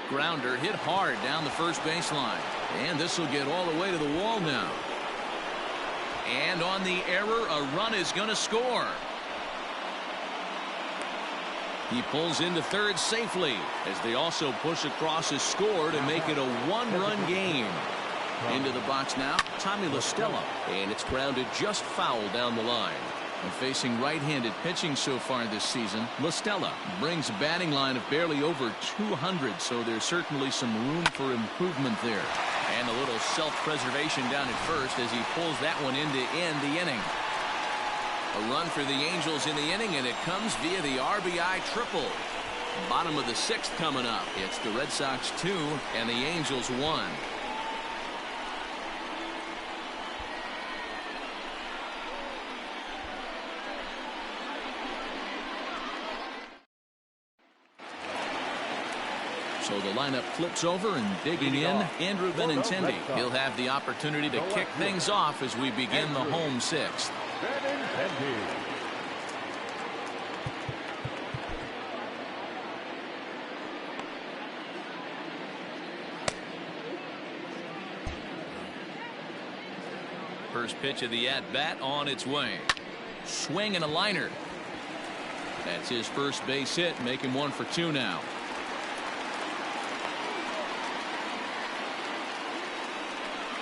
Grounder hit hard down the first baseline. And this will get all the way to the wall now. And on the error, a run is going to score. He pulls into third safely as they also push across a score to make it a 1-run game. Into the box now, Tommy La Stella. And it's grounded just foul down the line. And facing right-handed pitching so far this season, La Stella brings a batting line of barely over 200, so there's certainly some room for improvement there. And a little self-preservation down at first as he pulls that one in to end the inning. A run for the Angels in the inning, and it comes via the RBI triple. Bottom of the 6th coming up. It's the Red Sox 2 and the Angels 1. So the lineup flips over, and digging in, Andrew Benintendi. He'll have the opportunity to kick things off as we begin the home 6th. First pitch of the at-bat on its way. Swing and a liner. That's his first base hit, making 1 for 2 now.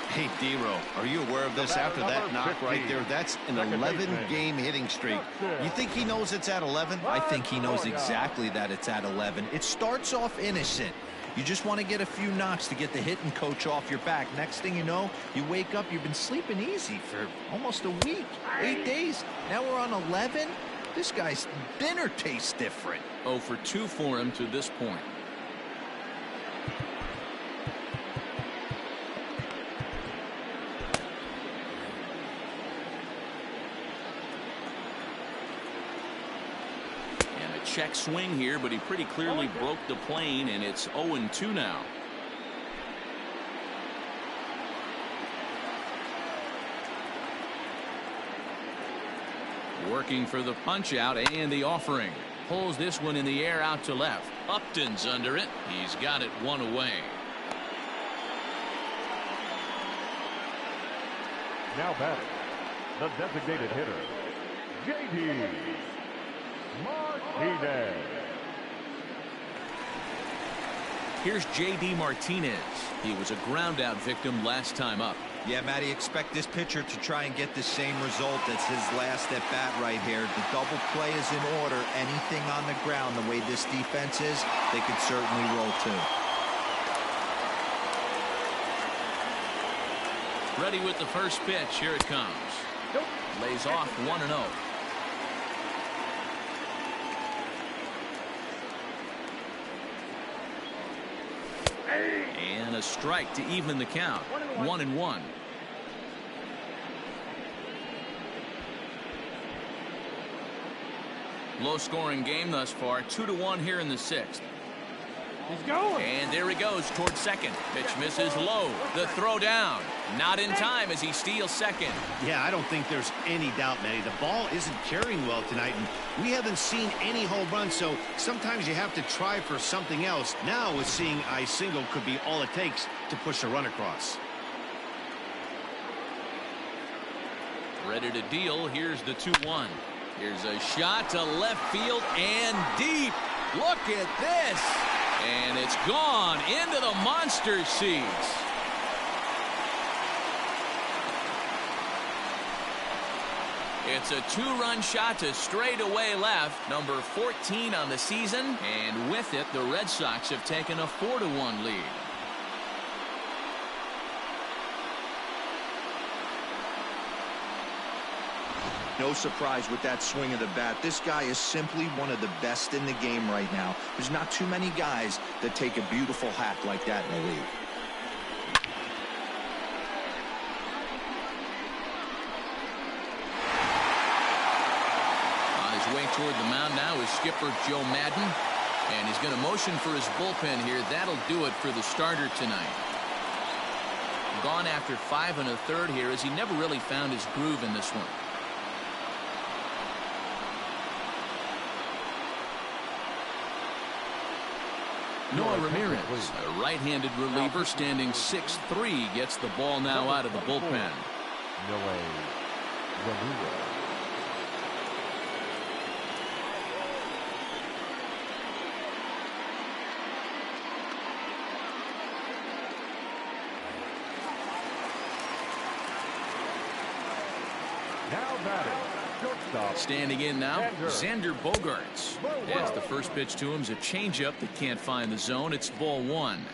Hey, D-Row, are you aware of this after that knock right there? That's an 11-game hitting streak. You think he knows it's at 11? I think he knows exactly that it's at 11. It starts off innocent. You just want to get a few knocks to get the hitting coach off your back. Next thing you know, you wake up, you've been sleeping easy for almost a week, 8 days. Now we're on 11. This guy's dinner tastes different. 0 for 2 for him to this point. Check swing here, but he pretty clearly broke the plane, and it's 0-2 now. Working for the punch out and the offering. Pulls this one in the air out to left. Upton's under it. He's got it 1 away. Now batting, the designated hitter, J.D. Martinez. Here's J.D. Martinez. He was a ground out victim last time up. Yeah, Matty, expect this pitcher to try and get the same result as his last at bat right here. The double play is in order. Anything on the ground, the way this defense is, they could certainly roll too. Ready with the first pitch. Here it comes. Lays off 1-0. And a strike to even the count. 1-1. Low scoring game thus far. 2-1 here in the 6th. He's going. And there he goes towards second. Pitch misses low. The throw down. Not in time as he steals second. Yeah, I don't think there's any doubt, Manny. The ball isn't carrying well tonight, and we haven't seen any home runs, so sometimes you have to try for something else. Now, with seeing I single could be all it takes to push a run across. Ready to deal. Here's the 2-1. Here's a shot to left field and deep. Look at this. And it's gone into the monster seats. It's a 2-run shot to straightaway left, number 14 on the season, and with it, the Red Sox have taken a 4-1 lead. No surprise with that swing of the bat. This guy is simply one of the best in the game right now. There's not too many guys that take a beautiful hack like that in the league. On his way toward the mound now is skipper Joe Madden, and he's going to motion for his bullpen here. That'll do it for the starter tonight. Gone after 5 1/3 here as he never really found his groove in this one. Noah Ramirez, a right-handed reliever standing 6'3", gets the ball now out of the bullpen. Noah Ramirez. Now batting, shortstop. Standing in now, Xander Bogaerts. As the first pitch to him is a changeup that can't find the zone. It's ball 1.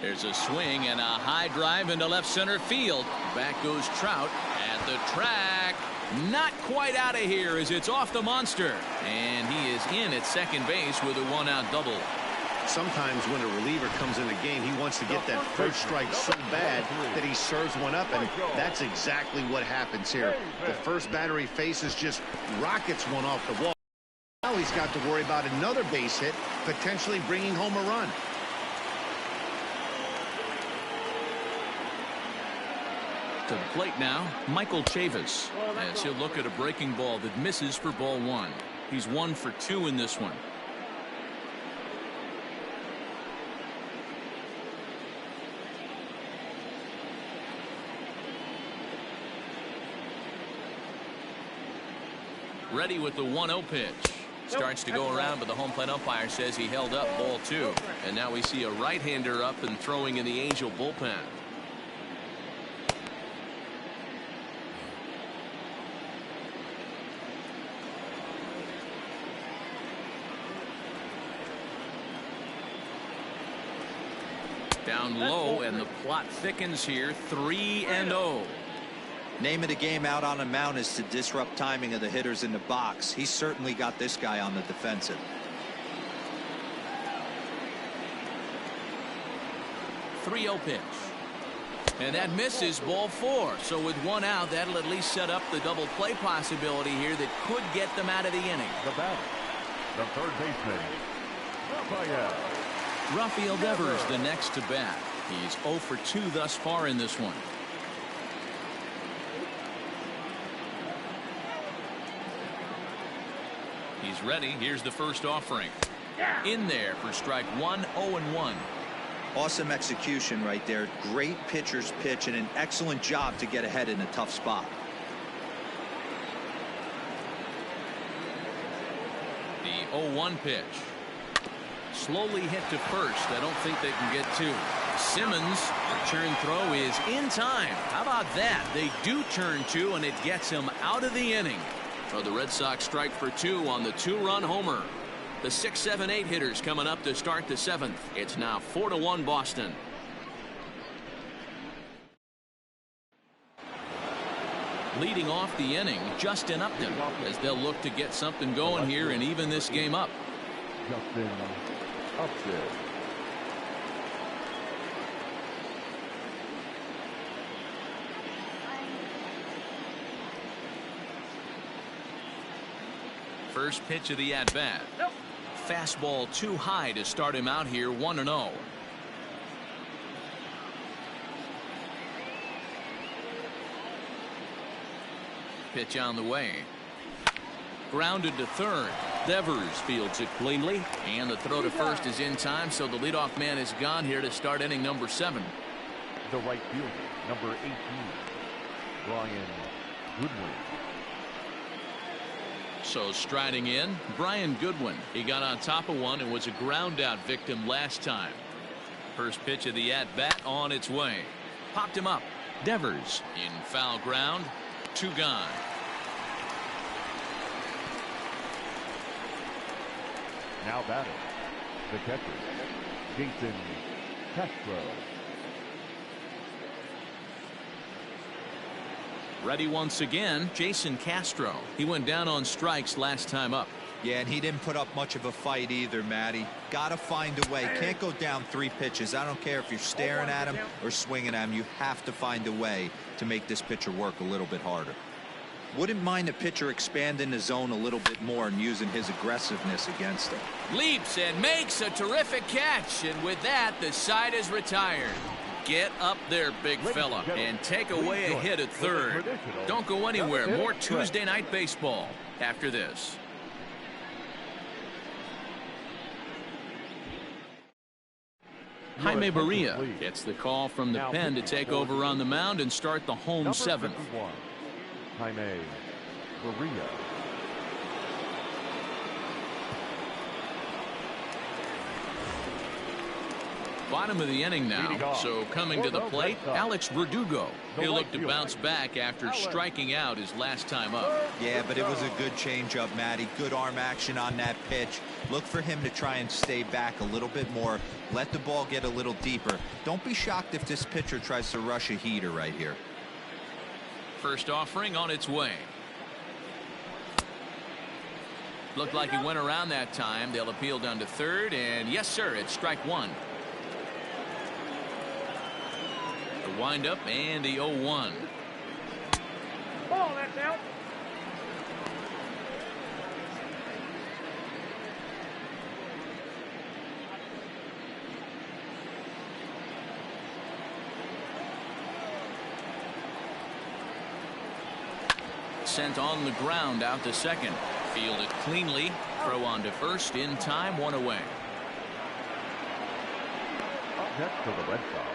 There's a swing and a high drive into left center field. Back goes Trout at the track. Not quite out of here as it's off the monster. And he is in at second base with a 1-out double. Sometimes when a reliever comes in the game, he wants to get that first strike so bad that he serves one up, and that's exactly what happens here. The first batter he faces just rockets one off the wall. Now he's got to worry about another base hit, potentially bringing home a run. To the plate now, Michael Chavis, as he'll look at a breaking ball that misses for ball 1. He's 1 for 2 in this one. Ready with the 1-0 pitch. Starts to go around, but the home plate umpire says he held up ball 2. And now we see a right-hander up and throwing in the Angel bullpen. Down low, and the plot thickens here. 3-0. Name of the game out on the mound is to disrupt timing of the hitters in the box. He's certainly got this guy on the defensive. 3-0 pitch. And that misses, ball 4. So with 1 out, that'll at least set up the double play possibility here that could get them out of the inning. The batter, the third baseman, Rafael. Rafael Devers the next to bat. He's 0 for 2 thus far in this one. He's ready. Here's the first offering. In there for strike 1, 0-1. Awesome execution right there. Great pitcher's pitch and an excellent job to get ahead in a tough spot. The 0-1 pitch. Slowly hit to first. I don't think they can get 2. Simmons, return throw is in time. How about that? They do turn two, and it gets him out of the inning. So the Red Sox strike for two on the two-run homer. The 6, 7, 8 hitters coming up to start the seventh. It's now 4-1 Boston. Leading off the inning, Justin Upton, as they'll look to get something going here and even this game up. Justin Upton. First pitch of the at-bat. Fastball too high to start him out here, 1-0. Pitch on the way. Grounded to third. Devers fields it cleanly, and the throw to first is in time, so the leadoff man is gone here to start inning number 7. The right fielder, number 18, Brian Goodwin. So striding in, Brian Goodwin. He got on top of one and was a ground out victim last time. First pitch of the at-bat on its way. Popped him up. Devers in foul ground. 2 gone. Now batting, the catcher, Jason Castro. Ready once again, Jason Castro. He went down on strikes last time up. Yeah, and he didn't put up much of a fight either, Matty. Gotta find a way. Can't go down 3 pitches. I don't care if you're staring at him or swinging at him. You have to find a way to make this pitcher work a little bit harder. Wouldn't mind a pitcher expanding the zone a little bit more and using his aggressiveness against him. Leaps and makes a terrific catch, and with that, the side is retired. Get up there, big fella, and take away a hit at third. Don't go anywhere. More Tuesday Night Baseball after this. Jaime Barria gets the call from the pen to take over on the mound and start the home 7th. Jaime Barria. Bottom of the inning now, so coming to the plate, Alex Verdugo. He'll look to bounce back after striking out his last time up. Yeah, but it was a good changeup, Matty. Good arm action on that pitch. Look for him to try and stay back a little bit more. Let the ball get a little deeper. Don't be shocked if this pitcher tries to rush a heater right here. First offering on its way. Looked like he went around that time. They'll appeal down to third, and yes, sir, it's strike 1. The windup and the 0-1. Ball, that's out. Sent on the ground out to second. Fielded cleanly. Throw on to first in time, 1 away. Up next for the Red Sox,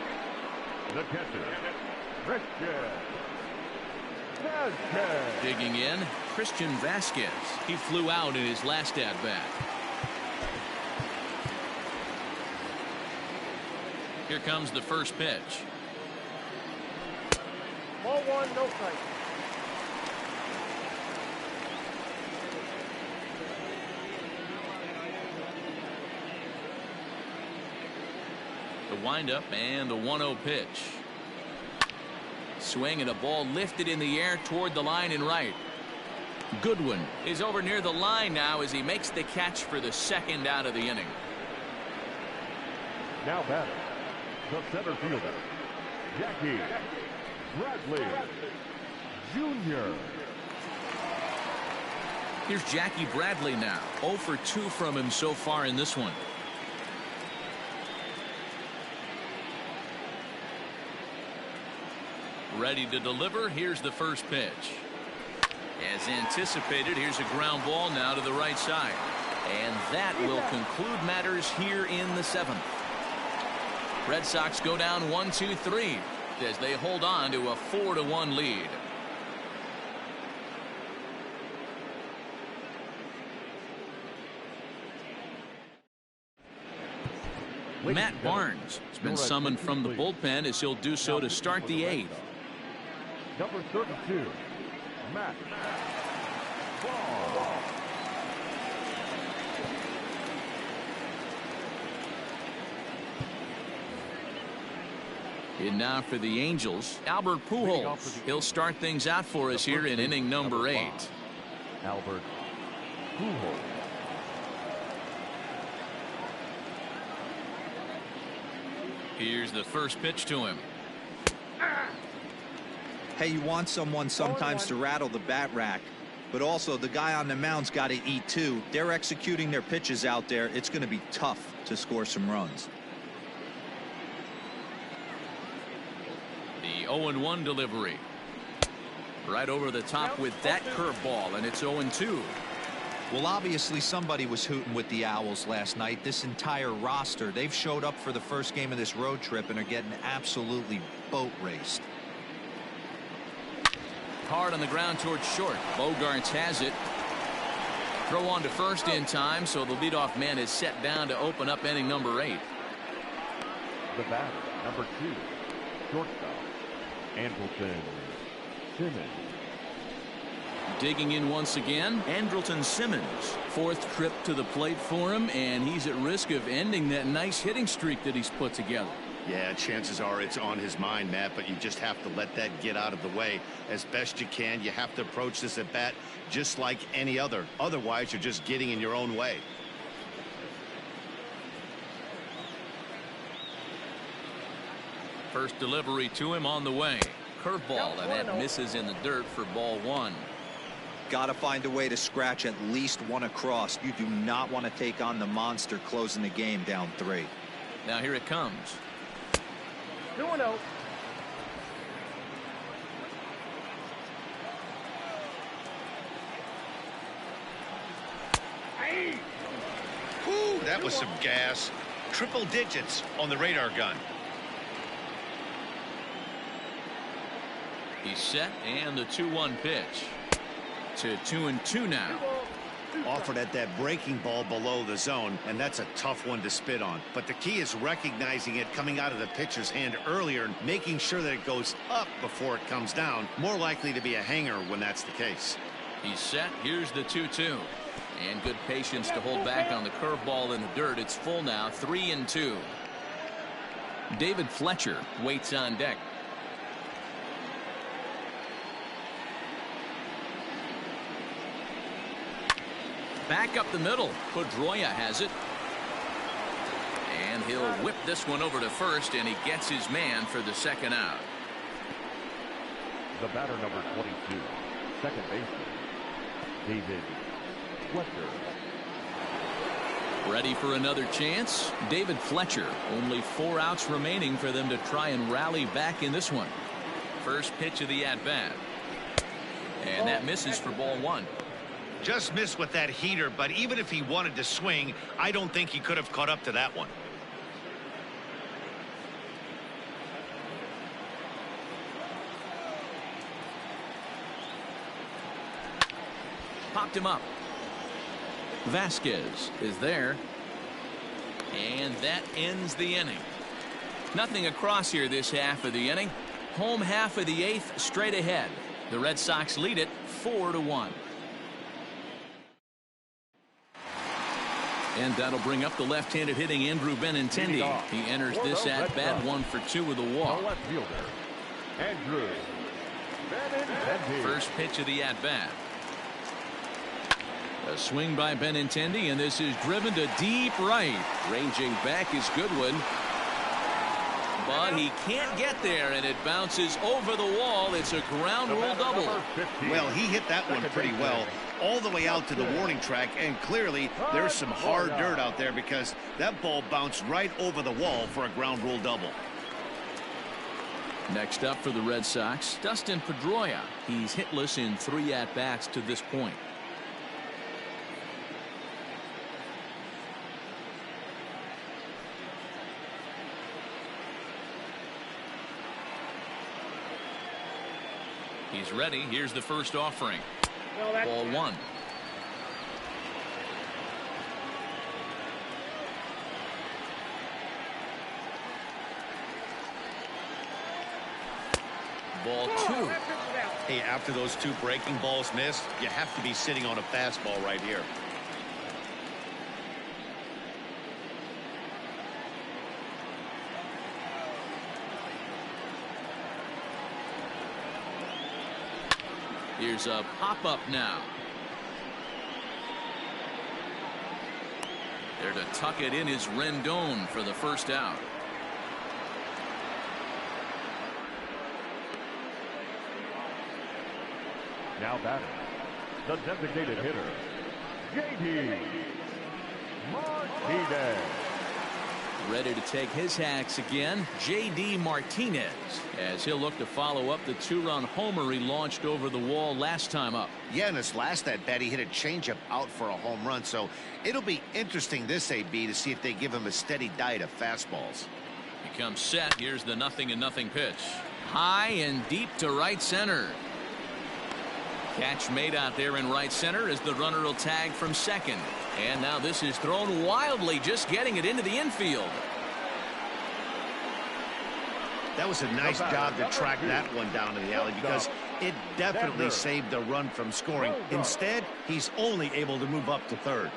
the catcher, Christian Vasquez. Digging in, Christian Vasquez. He flew out in his last at-bat. Here comes the first pitch. Ball 1, no strike. The windup and the 1-0 pitch. Swing and a ball lifted in the air toward the line and right. Goodwin is over near the line now as he makes the catch for the second out of the inning. Now batting, the center fielder, Jackie Bradley Jr. Here's Jackie Bradley now. 0 for 2 from him so far in this one. Ready to deliver. Here's the first pitch. As anticipated, here's a ground ball now to the right side. And that will conclude matters here in the 7th. Red Sox go down 1-2-3 as they hold on to a 4-1 lead. Matt Barnes has been summoned from the bullpen as he'll do so to start the 8th. Number 32, Matt Barnes. And now for the Angels, Albert Pujols. He'll start things out for us here in inning number 8. Albert Pujols. Here's the first pitch to him. Hey, you want someone sometimes to rattle the bat rack, but also the guy on the mound's got to eat too. They're executing their pitches out there. It's going to be tough to score some runs. The 0-1 delivery. Right over the top with that curveball, and it's 0-2. Well, obviously somebody was hooting with the Owls last night. This entire roster, they've showed up for the first game of this road trip and are getting absolutely boat raced. Hard on the ground towards short. Bogarts has it. Throw on to first in time, so the leadoff man is set down to open up inning number 8. The batter, number 2, shortstop, Andrelton Simmons. Digging in once again, Andrelton Simmons. 4th trip to the plate for him, and he's at risk of ending that nice hitting streak that he's put together. Yeah, chances are it's on his mind, Matt, but you just have to let that get out of the way as best you can. You have to approach this at bat just like any other. Otherwise, you're just getting in your own way. First delivery to him on the way. Curveball, and that misses in the dirt for ball 1. Got to find a way to scratch at least one across. You do not want to take on the monster closing the game down 3. Now here it comes. 2-0. Whew, that was some gas. Triple digits on the radar gun. He's set, and the 2-1 pitch. To 2-2 now. Offered at that breaking ball below the zone, and that's a tough one to spit on. But the key is recognizing it coming out of the pitcher's hand earlier and making sure that it goes up before it comes down. More likely to be a hanger when that's the case. He's set. Here's the 2-2. And good patience to hold back on the curveball in the dirt. It's full now, 3-2. David Fletcher waits on deck. Back up the middle. Pedroia has it. And he'll whip this one over to first, and he gets his man for the second out. The batter, number 22, second baseman, David Fletcher. Ready for another chance? David Fletcher. Only 4 outs remaining for them to try and rally back in this one. First pitch of the at-bat. And that misses for ball 1. Just missed with that heater, but even if he wanted to swing, I don't think he could have caught up to that one. Popped him up. Vasquez is there. And that ends the inning. Nothing across here this half of the inning. Home half of the 8th straight ahead. The Red Sox lead it 4-1. And that'll bring up the left-handed hitting Andrew Benintendi. He enters this at-bat 1 for 2 with a walk. The left fielder, Andrew Benintendi. First pitch of the at-bat. A swing by Benintendi, and this is driven to deep right. Ranging back is Goodwin. But he can't get there, and it bounces over the wall. It's a ground rule double. Well, he hit that one pretty well all the way out to the warning track, and clearly there's some hard dirt out there because that ball bounced right over the wall for a ground rule double. Next up for the Red Sox, Dustin Pedroia. He's hitless in 3 at-bats to this point. He's ready. Here's the first offering. Ball 1. Ball 2. Hey, after those 2 breaking balls missed, you have to be sitting on a fastball right here. Here's a pop-up now. There to tuck it in is Rendon for the first out. Now batting, the designated hitter, J.D. Martinez. Ready to take his hacks again, J.D. Martinez, as he'll look to follow up the 2-run homer he launched over the wall last time up. Yeah, in his last at-bat, he hit a changeup out for a home run, so it'll be interesting this AB to see if they give him a steady diet of fastballs. He comes set. Here's the 0-0 pitch. High and deep to right center. Catch made out there in right center as the runner will tag from second. And now this is thrown wildly, just getting it into the infield. That was a nice job to track that one down to the alley because it definitely saved the run from scoring. Instead, he's only able to move up to third.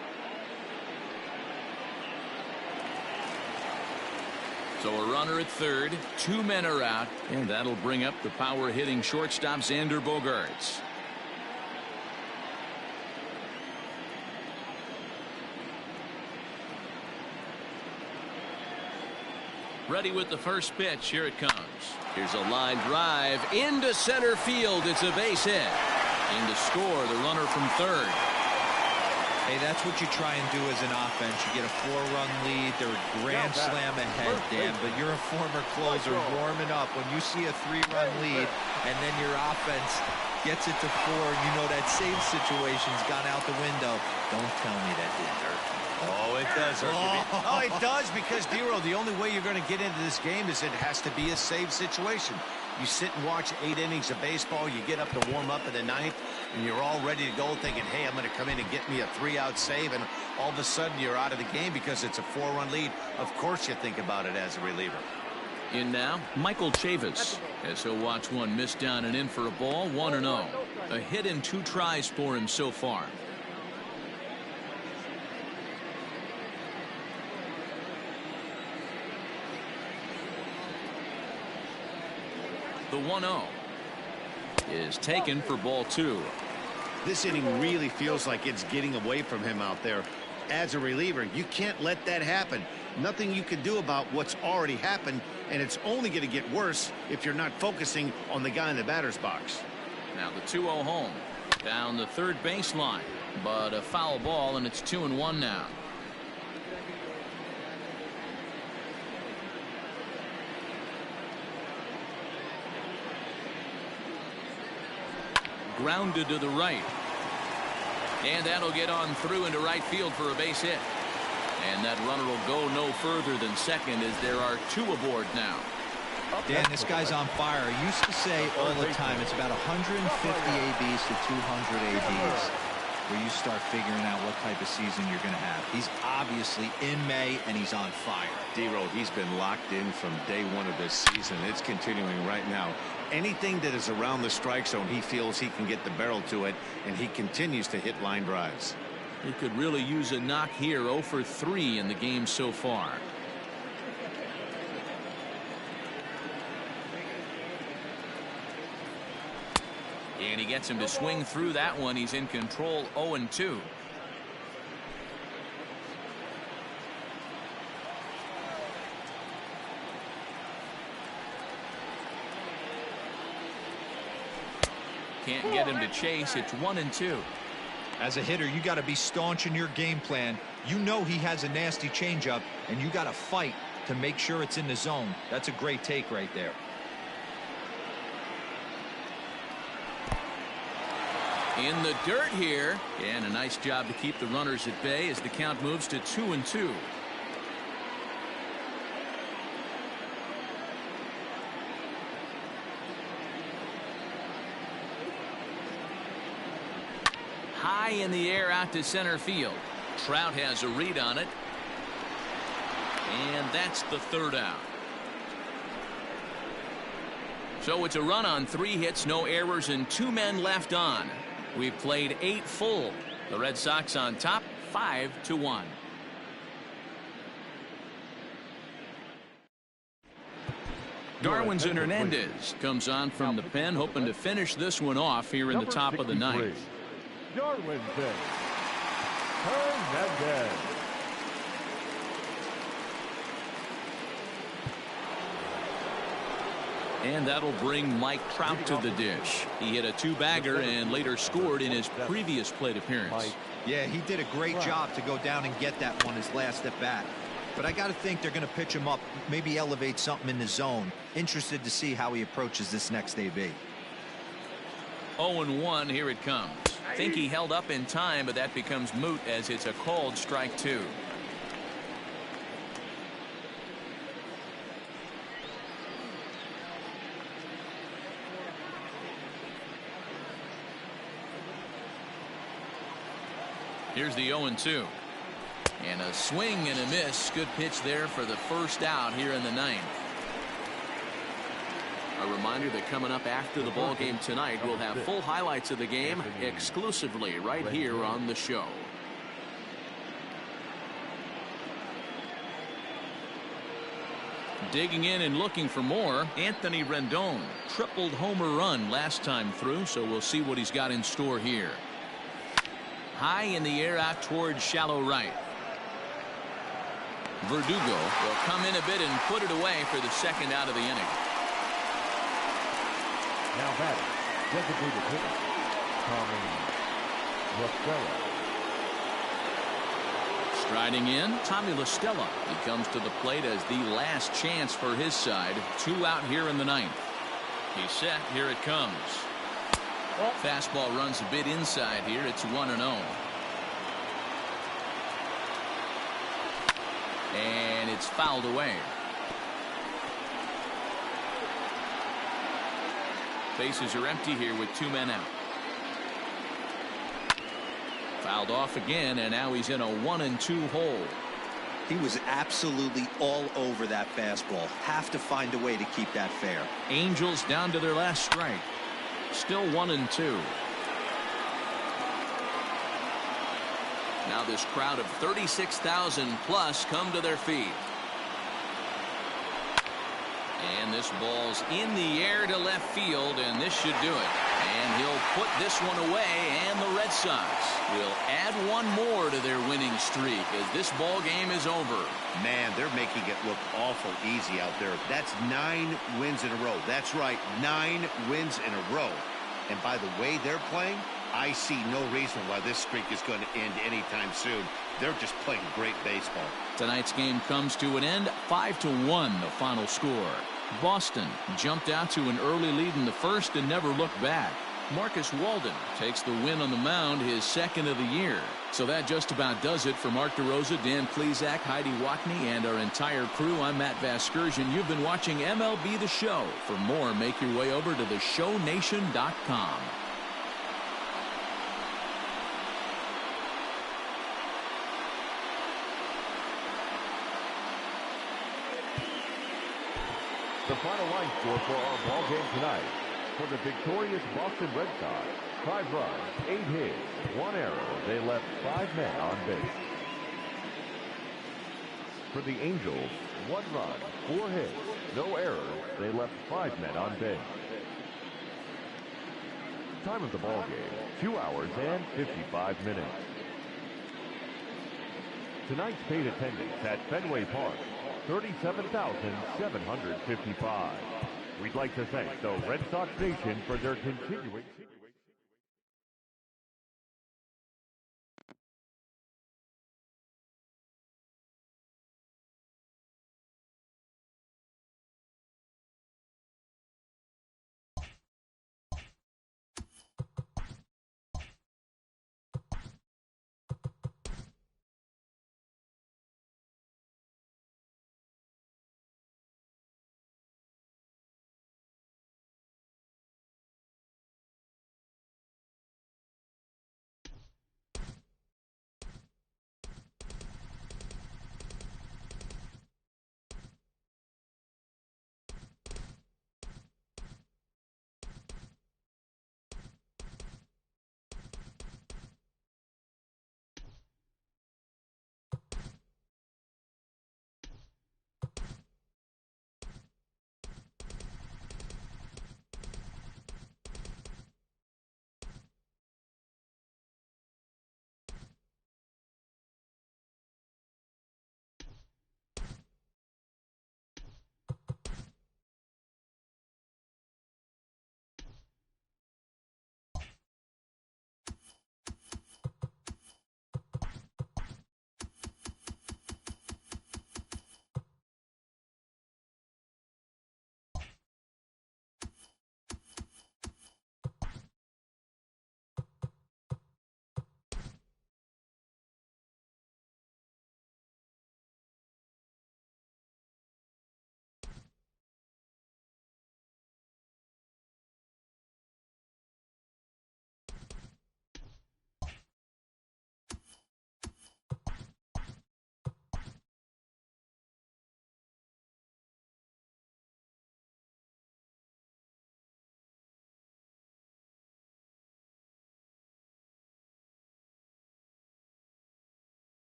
So a runner at third, 2 men are out, and that'll bring up the power-hitting shortstop Xander Bogaerts. Ready with the first pitch. Here it comes. Here's a line drive into center field. It's a base hit. In to score the runner from third. Hey, that's what you try and do as an offense. You get a 4-run lead. They're a grand slam ahead, Dan, but you're a former closer warming up. When you see a 3-run lead and then your offense gets it to 4, and you know that save situation's gone out the window, don't tell me that didn't hurt. Oh, it does. Oh, it does because, Dero, the only way you're going to get into this game is it has to be a save situation. You sit and watch 8 innings of baseball, you get up to warm up in the 9th, and you're all ready to go thinking, hey, I'm going to come in and get me a 3-out save, and all of a sudden you're out of the game because it's a 4-run lead. Of course you think about it as a reliever. In now, Michael Chavis, as he'll watch one miss down and in for a ball, 1-0. A hit in 2 tries for him so far. The 1-0 is taken for ball 2. This inning really feels like it's getting away from him out there. As a reliever, you can't let that happen. Nothing you can do about what's already happened, and it's only going to get worse if you're not focusing on the guy in the batter's box. Now the 2-0 home. Down the third baseline, but a foul ball, and it's 2-1 now. Grounded to the right. And that'll get on through into right field for a base hit. And that runner will go no further than second as there are 2 aboard now. Dan, this guy's on fire. I used to say all the time it's about 150 ABs to 200 ABs where you start figuring out what type of season you're going to have. He's obviously in May, and he's on fire. Dero, he's been locked in from day 1 of this season. It's continuing right now. Anything that is around the strike zone, he feels he can get the barrel to it, and he continues to hit line drives. He could really use a knock here. 0 for 3 in the game so far. And he gets him to swing through that one. He's in control. 0-2. Can't get him to chase. It's 1-2. As a hitter, you got to be staunch in your game plan. You know he has a nasty changeup, and you got to fight to make sure it's in the zone. That's a great take right there. In the dirt here, and a nice job to keep the runners at bay as the count moves to 2-2. High in the air out to center field. Trout has a read on it. And that's the 3rd out. So it's a run on 3 hits, no errors, and 2 men left on. We've played 8 full. The Red Sox on top, 5-1. Darwinzon Hernandez comes on from the pen, hoping to finish this one off here in the top of the 9th. Darwinzon Hernandez. And that'll bring Mike Trout to the dish. He hit a 2-bagger and later scored in his previous plate appearance. Yeah, he did a great job to go down and get that one his last at bat. But I got to think they're going to pitch him up, maybe elevate something in the zone. Interested to see how he approaches this next AB. 0-1, here it comes. Think he held up in time, but that becomes moot as it's a called strike 2. Here's the 0-2. And a swing and a miss. Good pitch there for the first out here in the 9th. A reminder that coming up after the ball game tonight, we'll have full highlights of the game exclusively right here on the show. Digging in and looking for more, Anthony Rendon. Tripled homer run last time through, so we'll see what he's got in store here. High in the air out towards shallow right. Verdugo will come in a bit and put it away for the second out of the inning. Now batting, designated hitter, Tommy LaStella. Striding in, Tommy LaStella. He comes to the plate as the last chance for his side. 2 out here in the 9th. He's set. Here it comes. Fastball runs a bit inside here. It's 1-0. And it's fouled away. Bases are empty here with 2 men out. Fouled off again, and now he's in a 1-2 hole. He was absolutely all over that fastball. Have to find a way to keep that fair. Angels down to their last strike. Still 1-2. Now this crowd of 36,000 plus come to their feet. And this ball's in the air to left field, and this should do it. And he'll put this one away, and the Red Sox will add 1 more to their winning streak as this ball game is over. Man, they're making it look awful easy out there. That's 9 wins in a row. That's right, 9 wins in a row. And by the way they're playing, I see no reason why this streak is going to end anytime soon. They're just playing great baseball. Tonight's game comes to an end, 5-1 the final score. Boston jumped out to an early lead in the first and never looked back. Marcus Walden takes the win on the mound, his 2nd of the year. So that just about does it for Mark DeRosa, Dan Plesac, Heidi Watney, and our entire crew. I'm Matt Vasgersian. You've been watching MLB The Show. For more, make your way over to theshownation.com. The final line score for our ball game tonight. For the victorious Boston Red Sox, 5 runs, 8 hits, 1 error. They left 5 men on base. For the Angels, 1 run, 4 hits, no errors. They left 5 men on base. Time of the ball game, 2 hours and 55 minutes. Tonight's paid attendance at Fenway Park, 37,755. We'd like to thank the Red Sox Nation for their continuing